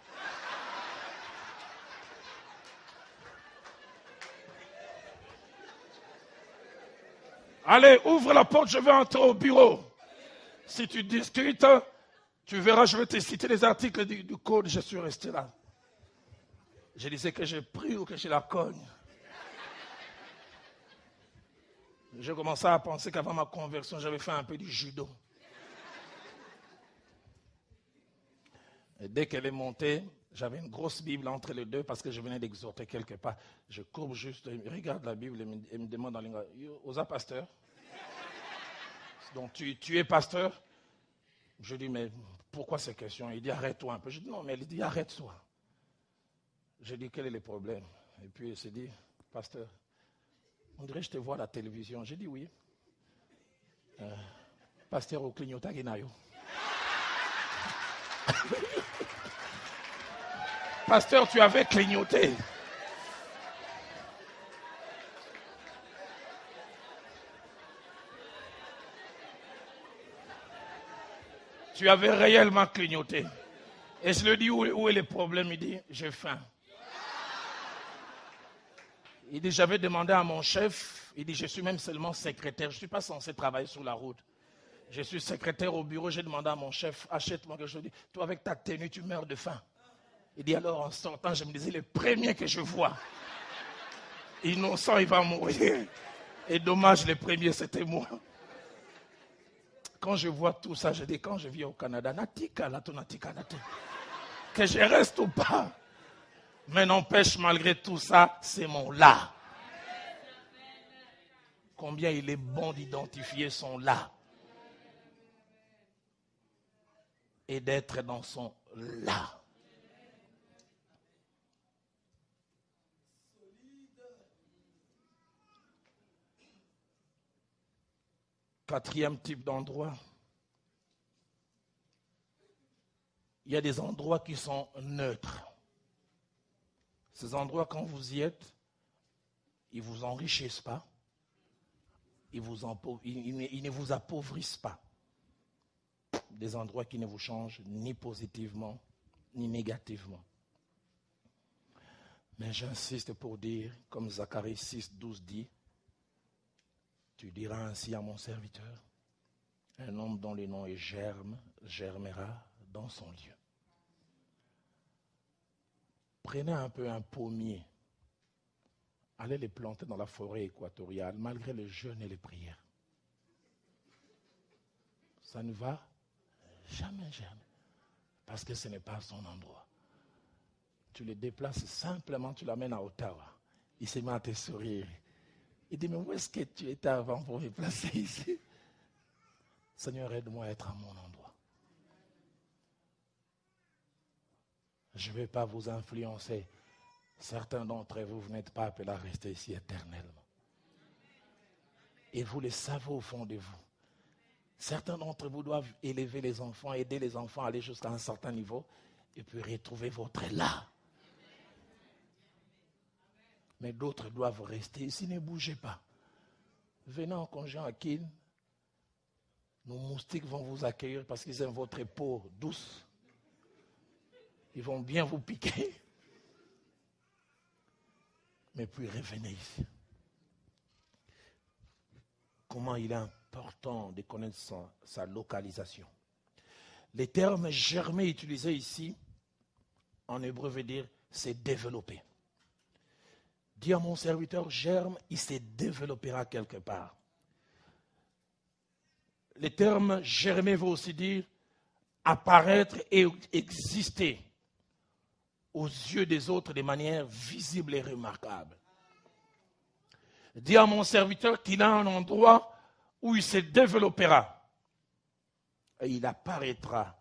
Allez, ouvre la porte, je vais entrer au bureau. Si tu discutes, tu verras, je vais te citer les articles du code, je suis resté là. Je disais que j'ai pris ou que je la cogne. J'ai commencé à penser qu'avant ma conversion, j'avais fait un peu du judo. Et dès qu'elle est montée, j'avais une grosse Bible entre les deux parce que je venais d'exhorter quelque part. Je courbe juste, regarde la Bible et me demande en langue. Osa pasteur? Donc tu es pasteur? Je dis, mais pourquoi ces questions? Il dit, arrête-toi un peu. Je dis, non, mais il dit, arrête-toi. Je dis, quel est le problème? Et puis il s'est dit, pasteur, on dirait que je te vois à la télévision. J'ai dit, oui. Pasteur au clignota Guinayo. Pasteur, tu avais clignoté. Tu avais réellement clignoté. Et je lui dis, où est le problème? Il dit, j'ai faim. Il dit, j'avais demandé à mon chef, il dit, je suis même seulement secrétaire, je ne suis pas censé travailler sur la route. Je suis secrétaire au bureau, j'ai demandé à mon chef, achète-moi quelque chose. Il dit, toi avec ta tenue, tu meurs de faim. Il dit, alors en sortant, je me disais, le premier que je vois, innocent, il va mourir. Et dommage, le premier, c'était moi. Quand je vois tout ça, je dis, quand je vis au Canada, natika, la tonatika, que je reste ou pas. Mais n'empêche, malgré tout ça, c'est mon là. Combien il est bon d'identifier son là. Et d'être dans son là. Quatrième type d'endroit. Il y a des endroits qui sont neutres. Ces endroits, quand vous y êtes, ils ne vous enrichissent pas. Ils ne vous appauvrissent pas. Des endroits qui ne vous changent ni positivement, ni négativement. Mais j'insiste pour dire, comme Zacharie 6, 12 dit, tu diras ainsi à mon serviteur, un homme dont le nom est germe, germera dans son lieu. Prenez un peu un pommier, allez les planter dans la forêt équatoriale, malgré le jeûne et les prières. Ça ne va jamais germer, parce que ce n'est pas son endroit. Tu le déplaces simplement, tu l'amènes à Ottawa. Il se met à te sourire. Il dit, mais où est-ce que tu étais avant pour me placer ici? Seigneur, aide-moi à être à mon endroit. Je ne vais pas vous influencer. Certains d'entre vous, vous n'êtes pas appelés à rester ici éternellement. Et vous le savez au fond de vous. Certains d'entre vous doivent élever les enfants, aider les enfants à aller jusqu'à un certain niveau et puis retrouver votre là. Mais d'autres doivent rester ici, ne bougez pas. Venez en congé à Kin. Nos moustiques vont vous accueillir parce qu'ils aiment votre peau douce. Ils vont bien vous piquer. Mais puis revenez ici. comment il est important de connaître sa localisation. Les termes germer utilisés ici, en hébreu veut dire c'est développer. Dis à mon serviteur germe, il se développera quelque part. Le terme germer veut aussi dire apparaître et exister aux yeux des autres de manière visible et remarquable. Dis à mon serviteur qu'il a un endroit où il se développera et il apparaîtra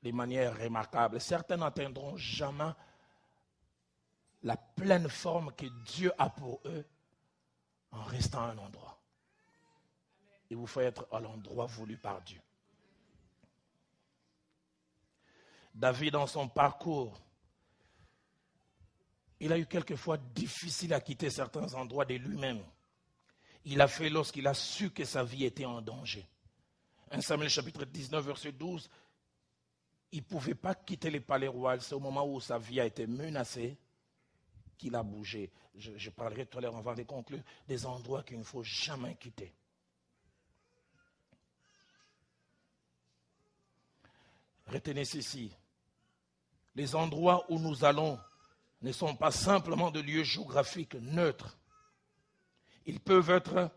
de manière remarquable. Certains n'atteindront jamais la pleine forme que Dieu a pour eux en restant à un endroit. Il vous faut être à l'endroit voulu par Dieu. David, dans son parcours, il a eu quelquefois difficile à quitter certains endroits de lui-même. Il a fait lorsqu'il a su que sa vie était en danger. 1 Samuel chapitre 19, verset 12, il ne pouvait pas quitter les palais royaux. C'est au moment où sa vie a été menacée qu'il a bougé. Je parlerai tout à l'heure avant de conclure des endroits qu'il ne faut jamais quitter. Retenez ceci. Les endroits où nous allons ne sont pas simplement de lieux géographiques neutres. Ils peuvent être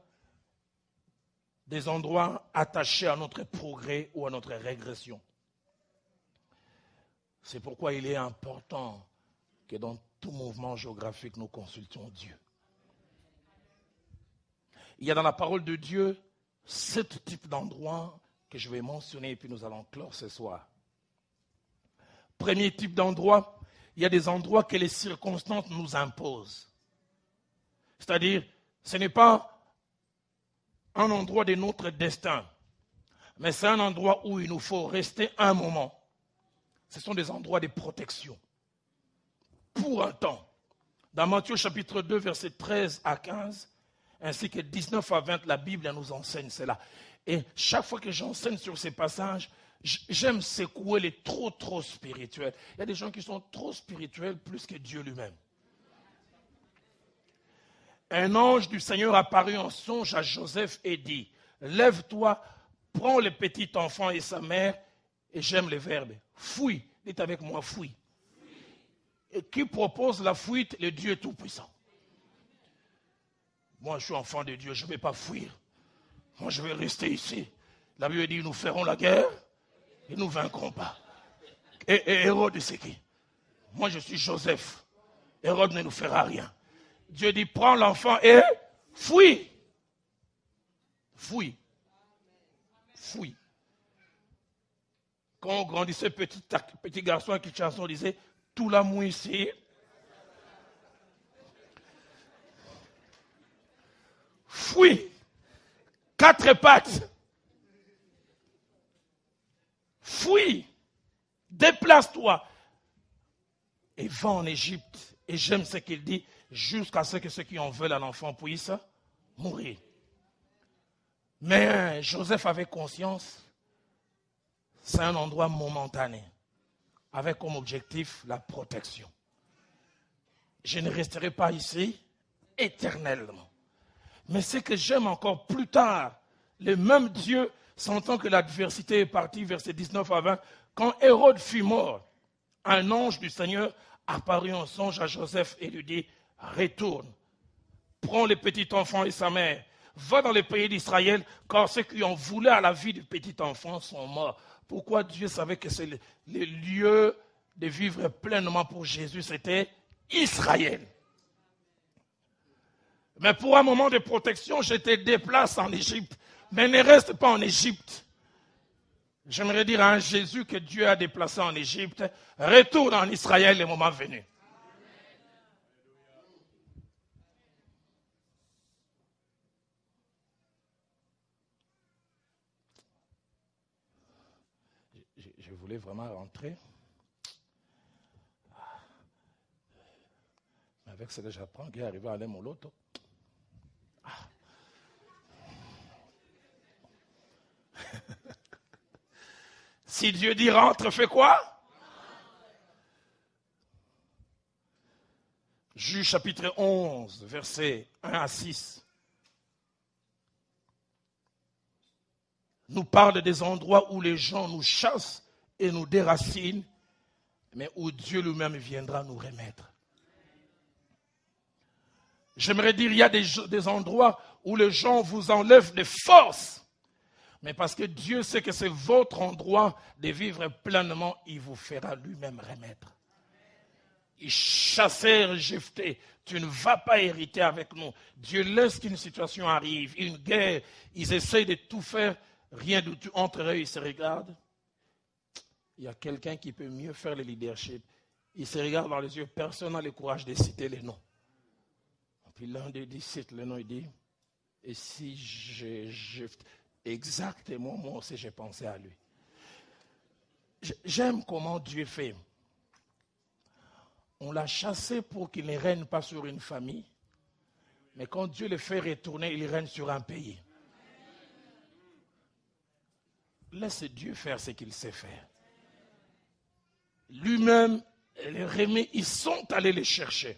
des endroits attachés à notre progrès ou à notre régression. C'est pourquoi il est important que dans tout mouvement géographique, nous consultions Dieu. Il y a dans la parole de Dieu 7 types d'endroits que je vais mentionner et puis nous allons clore ce soir. Premier type d'endroit, il y a des endroits que les circonstances nous imposent. C'est-à-dire, ce n'est pas un endroit de notre destin, mais c'est un endroit où il nous faut rester un moment. Ce sont des endroits de protection. Pour un temps. Dans Matthieu chapitre 2, versets 13 à 15, ainsi que 19 à 20, la Bible nous enseigne cela. Et chaque fois que j'enseigne sur ces passages, j'aime secouer les trop spirituels. Il y a des gens qui sont trop spirituels plus que Dieu lui-même. Un ange du Seigneur apparut en songe à Joseph et dit, « Lève-toi, prends le petit enfant et sa mère, et j'aime le verbe, fuis. » Dites avec moi, fuis. Et qui propose la fuite? Le Dieu Tout-Puissant. Moi, je suis enfant de Dieu, je ne vais pas fuir. Moi, je vais rester ici. La Bible dit, nous ferons la guerre et nous ne vaincrons pas. Et Hérode, c'est qui? Moi, je suis Joseph. Hérode ne nous fera rien. Dieu dit, prends l'enfant et fuis. Fuis. Fuis. Quand on grandissait, petit garçon qui chanson disait, tout l'amour ici. Fuis. 4 pattes. Fuis. Déplace-toi. Et va en Égypte. Et j'aime ce qu'il dit, jusqu'à ce que ceux qui en veulent un enfant puissent mourir. Mais Joseph avait conscience, c'est un endroit momentané, avec comme objectif la protection. Je ne resterai pas ici éternellement. Mais ce que j'aime encore plus tard, le même Dieu, sentant que l'adversité est partie, verset 19 à 20, quand Hérode fut mort, un ange du Seigneur apparut en songe à Joseph et lui dit, retourne, prends le petit enfant et sa mère, va dans le pays d'Israël, car ceux qui ont voulu à la vie du petit enfant sont morts. Pourquoi Dieu savait que c'est le lieu de vivre pleinement pour Jésus, c'était Israël. Mais pour un moment de protection, je te déplace en Égypte. Mais ne reste pas en Égypte. J'aimerais dire à un Jésus que Dieu a déplacé en Égypte, retourne en Israël le moment venu. Je voulais vraiment rentrer. Mais avec ce que j'apprends, qui est arrivé à aller mon loto. Si Dieu dit rentre, fais quoi? Juge chapitre 11, versets 1 à 6. nous parle des endroits où les gens nous chassent et nous déracinent, mais où Dieu lui-même viendra nous remettre. J'aimerais dire, il y a des endroits où les gens vous enlèvent des forces, mais parce que Dieu sait que c'est votre endroit de vivre pleinement, il vous fera lui-même remettre. Ils chassaient, Jephthé, tu ne vas pas hériter avec nous. Dieu laisse qu'une situation arrive, une guerre, ils essayent de tout faire, rien du tout. Entre eux, ils se regardent. Il y a quelqu'un qui peut mieux faire le leadership. Ils se regardent dans les yeux, personne n'a le courage de citer les noms. Puis l'un des dit, cite le nom, il dit, et si exactement, moi aussi j'ai pensé à lui. J'aime comment Dieu fait. On l'a chassé pour qu'il ne règne pas sur une famille, mais quand Dieu le fait retourner, il règne sur un pays. Laisse Dieu faire ce qu'il sait faire. Lui-même, les remet, ils sont allés les chercher.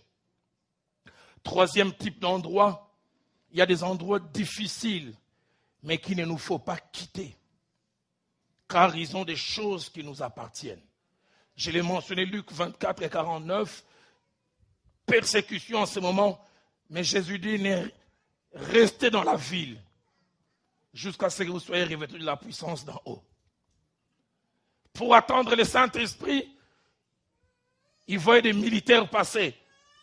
Troisième type d'endroit, il y a des endroits difficiles, mais qu'il ne nous faut pas quitter, car ils ont des choses qui nous appartiennent. Je l'ai mentionné, Luc 24 et 49, persécution en ce moment, mais Jésus dit, restez dans la ville, jusqu'à ce que vous soyez revêtus de la puissance d'en haut. Pour attendre le Saint-Esprit, ils voyaient des militaires passer.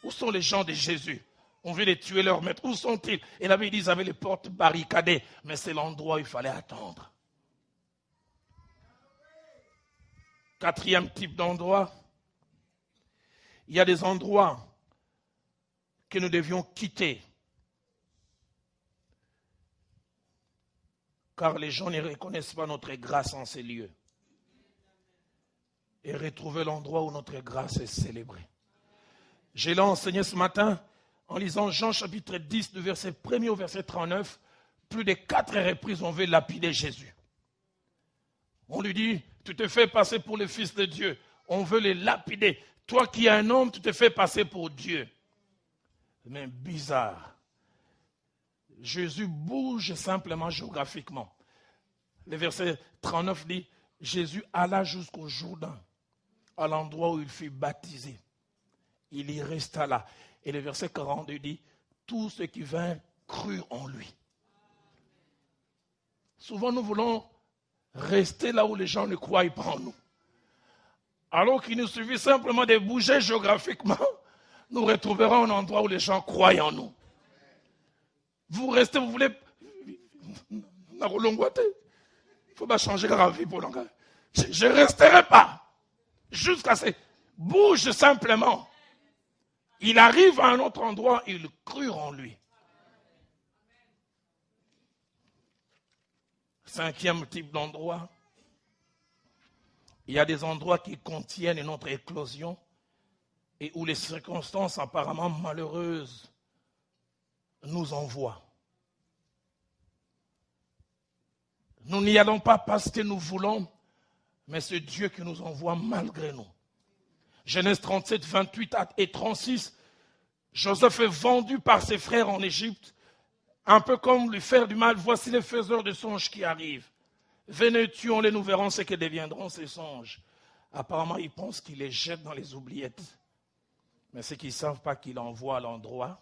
Où sont les gens de Jésus? On veut les tuer leur maître. Où sont-ils? Et la Bible dit qu'ils avaient les portes barricadées, mais c'est l'endroit où il fallait attendre. Quatrième type d'endroit, il y a des endroits que nous devions quitter, car les gens ne reconnaissent pas notre grâce en ces lieux, et retrouver l'endroit où notre grâce est célébrée. Je l'ai enseigné ce matin en lisant Jean chapitre 10, du verset 1er au verset 39, plus de 4 reprises on veut lapider Jésus. On lui dit, tu te fais passer pour le Fils de Dieu. On veut le lapider. Toi qui es un homme, tu te fais passer pour Dieu. Mais bizarre. Jésus bouge simplement géographiquement. Le verset 39 dit, Jésus alla jusqu'au Jourdain, à l'endroit où il fut baptisé. Il y resta là. Et le verset 42 dit, tous ceux qui vinrent crurent en lui. Souvent nous voulons rester là où les gens ne croient pas en nous. Alors qu'il nous suffit simplement de bouger géographiquement, nous retrouverons un endroit où les gens croient en nous. Vous restez, vous voulez... Il ne faut pas changer la vie pour l'engagement. Je ne resterai pas jusqu'à ce... Bouge simplement. Il arrive à un autre endroit, ils crurent en lui. Cinquième type d'endroit, il y a des endroits qui contiennent notre éclosion et où les circonstances apparemment malheureuses nous envoient. Nous n'y allons pas parce que nous voulons, mais c'est Dieu qui nous envoie malgré nous. Genèse 37, 28 et 36, Joseph est vendu par ses frères en Égypte, un peu comme lui faire du mal. Voici les faiseurs de songes qui arrivent. Venez, tuons-les, nous verrons ce que deviendront ces songes. Apparemment, ils pensent qu'il les jette dans les oubliettes. Mais c'est qu'ils ne savent pas qu'il envoie à l'endroit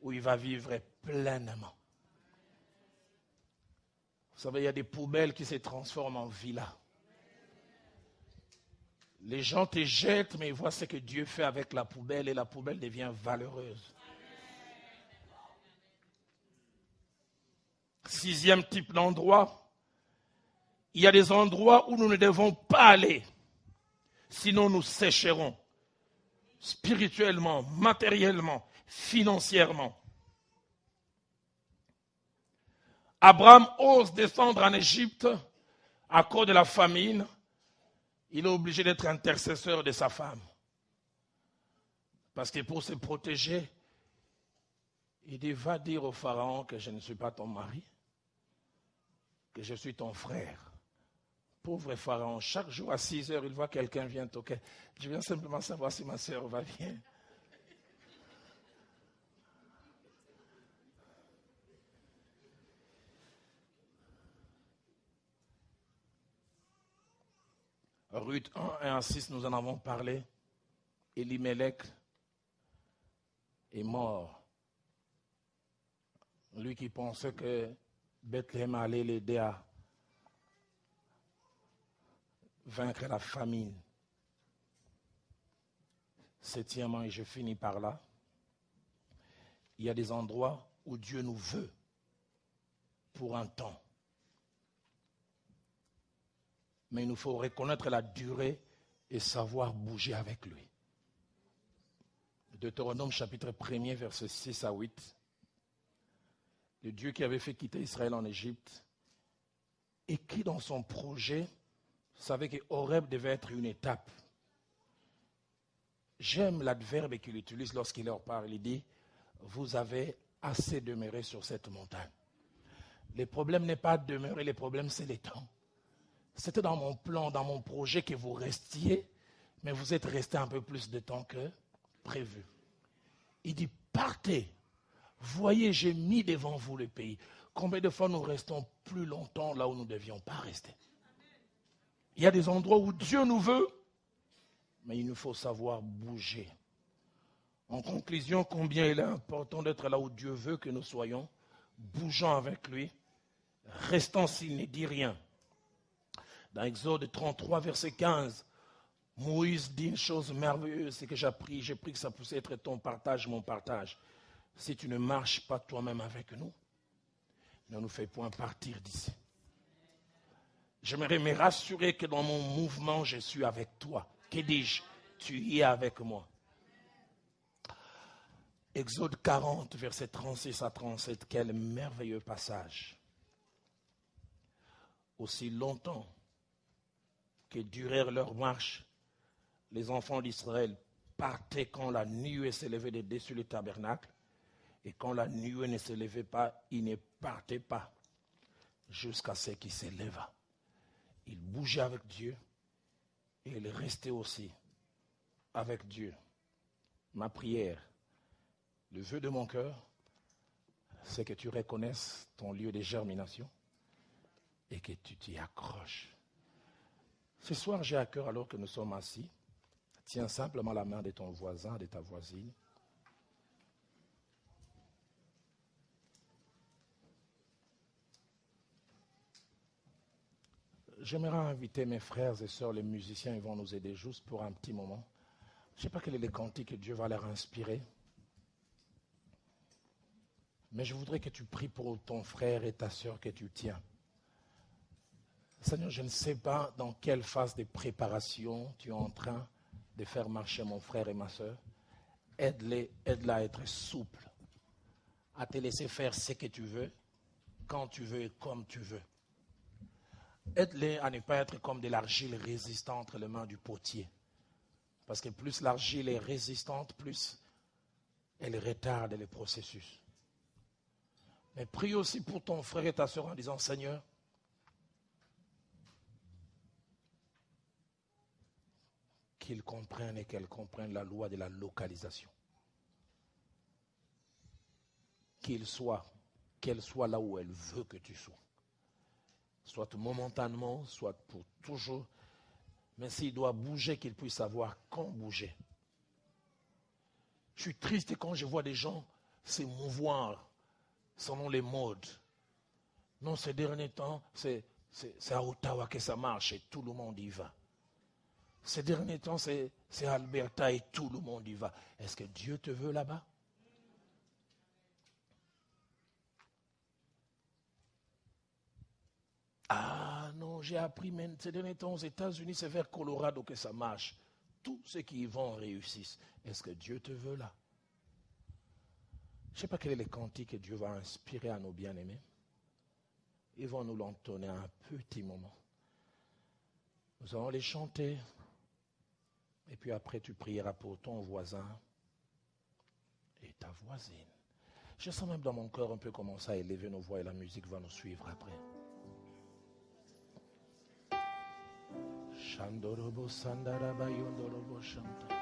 où il va vivre pleinement. Vous savez, il y a des poubelles qui se transforment en villas. Les gens te jettent, mais ils voient ce que Dieu fait avec la poubelle et la poubelle devient valeureuse. Sixième type d'endroit, il y a des endroits où nous ne devons pas aller, sinon nous sécherons, spirituellement, matériellement, financièrement. Abraham ose descendre en Égypte à cause de la famine. Il est obligé d'être intercesseur de sa femme. Parce que pour se protéger, il dit, va dire au Pharaon que je ne suis pas ton mari, que je suis ton frère. Pauvre Pharaon, chaque jour à 6 heures, il voit quelqu'un vient toquer. Je viens simplement savoir si ma soeur va bien. Ruth 1, 1 à 6, nous en avons parlé. Elimelech est mort. Lui qui pensait que Bethléem allait l'aider à vaincre la famine. Septièmement, et je finis par là, il y a des endroits où Dieu nous veut pour un temps. Mais il nous faut reconnaître la durée et savoir bouger avec lui. Deutéronome chapitre 1er, versets 6 à 8. Le Dieu qui avait fait quitter Israël en Égypte et qui dans son projet savait que Horeb devait être une étape. J'aime l'adverbe qu'il utilise lorsqu'il leur parle. Il dit, vous avez assez demeuré sur cette montagne. Le problème n'est pas de demeurer, le problème c'est les temps. C'était dans mon plan, dans mon projet que vous restiez, mais vous êtes resté un peu plus de temps que prévu. Il dit, partez, voyez, j'ai mis devant vous le pays. Combien de fois nous restons plus longtemps là où nous ne devions pas rester? Il y a des endroits où Dieu nous veut, mais il nous faut savoir bouger. En conclusion, combien il est important d'être là où Dieu veut que nous soyons, bougeons avec lui, restons s'il ne dit rien. Dans Exode 33, verset 15, Moïse dit une chose merveilleuse, c'est que j'ai pris que ça puisse être ton partage, mon partage. Si tu ne marches pas toi-même avec nous, ne nous fais point partir d'ici. J'aimerais me rassurer que dans mon mouvement, je suis avec toi. Que dis-je? Tu y es avec moi. Exode 40, verset 36 à 37, quel merveilleux passage. Aussi longtemps que durèrent leur marche, les enfants d'Israël partaient quand la nuée s'élevait de dessus le tabernacle, et quand la nuée ne s'élevait pas, ils ne partaient pas jusqu'à ce qu'il s'éleva. Ils bougeaient avec Dieu et ils restaient aussi avec Dieu. Ma prière, le vœu de mon cœur, c'est que tu reconnaisses ton lieu de germination et que tu t'y accroches. Ce soir, j'ai à cœur, alors que nous sommes assis, tiens simplement la main de ton voisin, de ta voisine. J'aimerais inviter mes frères et sœurs, les musiciens, ils vont nous aider juste pour un petit moment. Je ne sais pas quel est le cantique que Dieu va leur inspirer. Mais je voudrais que tu pries pour ton frère et ta sœur que tu tiens. Seigneur, je ne sais pas dans quelle phase de préparation tu es en train de faire marcher mon frère et ma sœur. Aide-la à être souple, à te laisser faire ce que tu veux, quand tu veux et comme tu veux. Aide-les à ne pas être comme de l'argile résistante entre les mains du potier. Parce que plus l'argile est résistante, plus elle retarde le processus. Mais prie aussi pour ton frère et ta sœur en disant, Seigneur, qu'ils comprennent et qu'elles comprennent la loi de la localisation. Qu'elle soit là où elle veut que tu sois. Soit momentanément, soit pour toujours. Mais s'il doit bouger, qu'il puisse savoir quand bouger. Je suis triste quand je vois des gens s'émouvoir selon les modes. Non, ces derniers temps, c'est à Ottawa que ça marche et tout le monde y va. Ces derniers temps, c'est à Alberta et tout le monde y va. Est-ce que Dieu te veut là-bas? Ah non, j'ai appris, mais ces derniers temps aux États-Unis, c'est vers Colorado que ça marche. Tous ceux qui y vont réussissent. Est-ce que Dieu te veut là? Je ne sais pas quel est le cantique que Dieu va inspirer à nos bien-aimés. Ils vont nous l'entonner un petit moment. Nous allons les chanter. Et puis après, tu prieras pour ton voisin et ta voisine. Je sens même dans mon cœur un peu commencer à élever nos voix et la musique va nous suivre après. Shandorobo Sandaraba Yondorobo Shanta.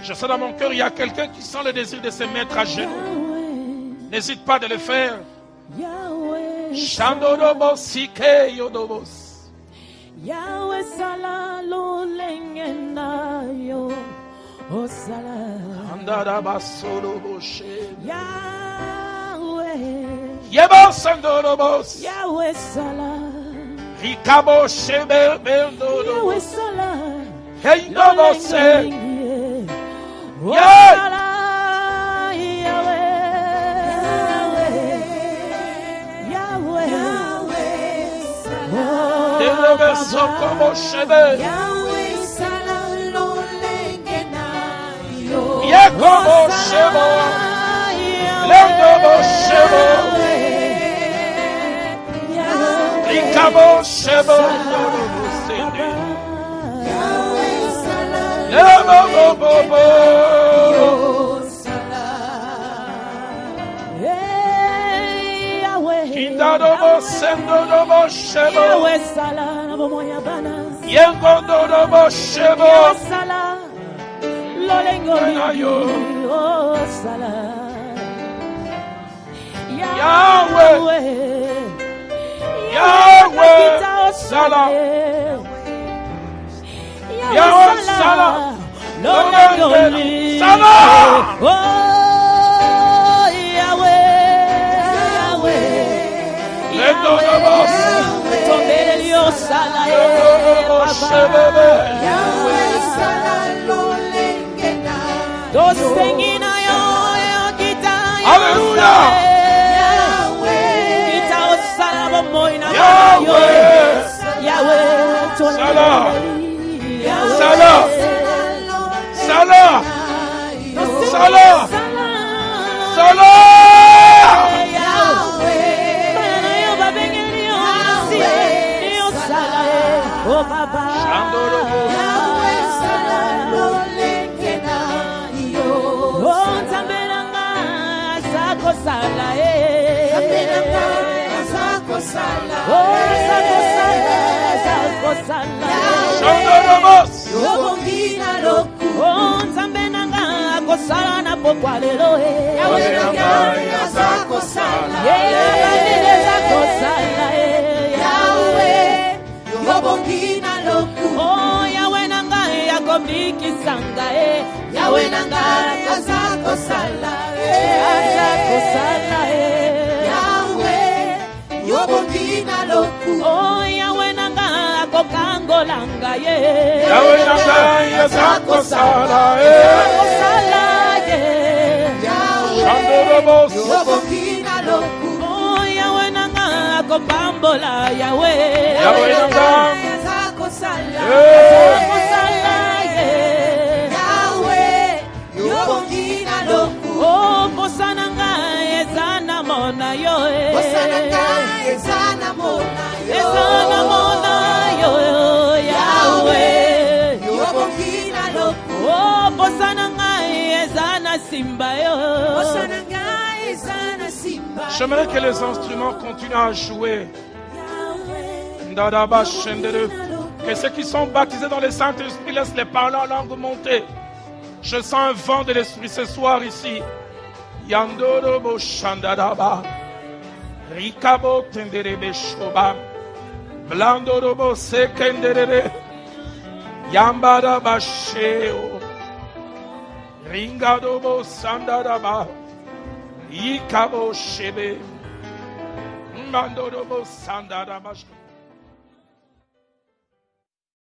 Je sais dans mon cœur, il y a quelqu'un qui sent le désir de se mettre à genoux. N'hésite pas de le faire. Shandorobo Sike Yodobos. Yahweh Salalo Lengenayo. Oh Salah. Andaraba Solobo She. Yahweh. Yebo Sandorobos. Yahweh Salah. Rikabo Shebe Bendo. Yahweh Salah. Hey Nobose. Yeah. Yahweh Shebe. Yahweh Salalo Lengenayo. Yekobo Shebo. Lendobo Shebo. Rikabo Shebo. Yahweh Salalo. Lebo. Kindadobo Sendodobo Shebo. Yahweh Salah, bomoya bana. Yengodobo Shebo. Yahweh Salah, lolengori. Oh Salah. Yahweh. Yahweh Salah. Yahweh Salah. Lolengori. Salah. Oh Yahweh. Tombelio Salah. Yahweh Salah Lolengena. Dos pengina yo kita. Hallelujah. Yahweh. Kita Salah bomoina. Yahweh. Yahweh. Salah. Salah. Salah. Salah. Salah. Oh Baba, Yahweh Salah Lengenayo. Oh Tambelanga Sako Salah, Tambelanga Sako Salah, oh Sako Salah, Shandorobos. Yobongina Roku. Oh Tambelanga Salah na pokwalelo. Yahweh Sako Salah, Yahweh Sako Salah, Yahweh. Yobongina loku. Oh Yahweh nanga yakombiki sanga Yahweh nanga azako sala azako sala Yahweh yobongina loku. Oh Yahweh nanga akokangolanga Yahweh nanga azako sala azako sala Yahweh yobongina loku. Oh Yahweh nanga akopambola Yahweh nanga azako sala azako sala Yahweh yobongina loku. Oh posana ngai ezana mona yo posana ngai ezana mona yo Yahweh yobongina loku. Oh posana ngai ezana simba yo posana ngai ezana simba. J'aimerais que les instruments continuent à jouer. Que ceux qui sont baptisés dans le Saint-Esprit laissent les paroles en langue monter. Je sens un vent de l'Esprit ce soir ici. Yandorobo Shandadaba. Rikabo Tenderebe Shoba. Blandorobo Sekendere. Yambada Basheo. Ringadobo Sandadaba. Ikabo Shebe. Mandorobo Sandadaba.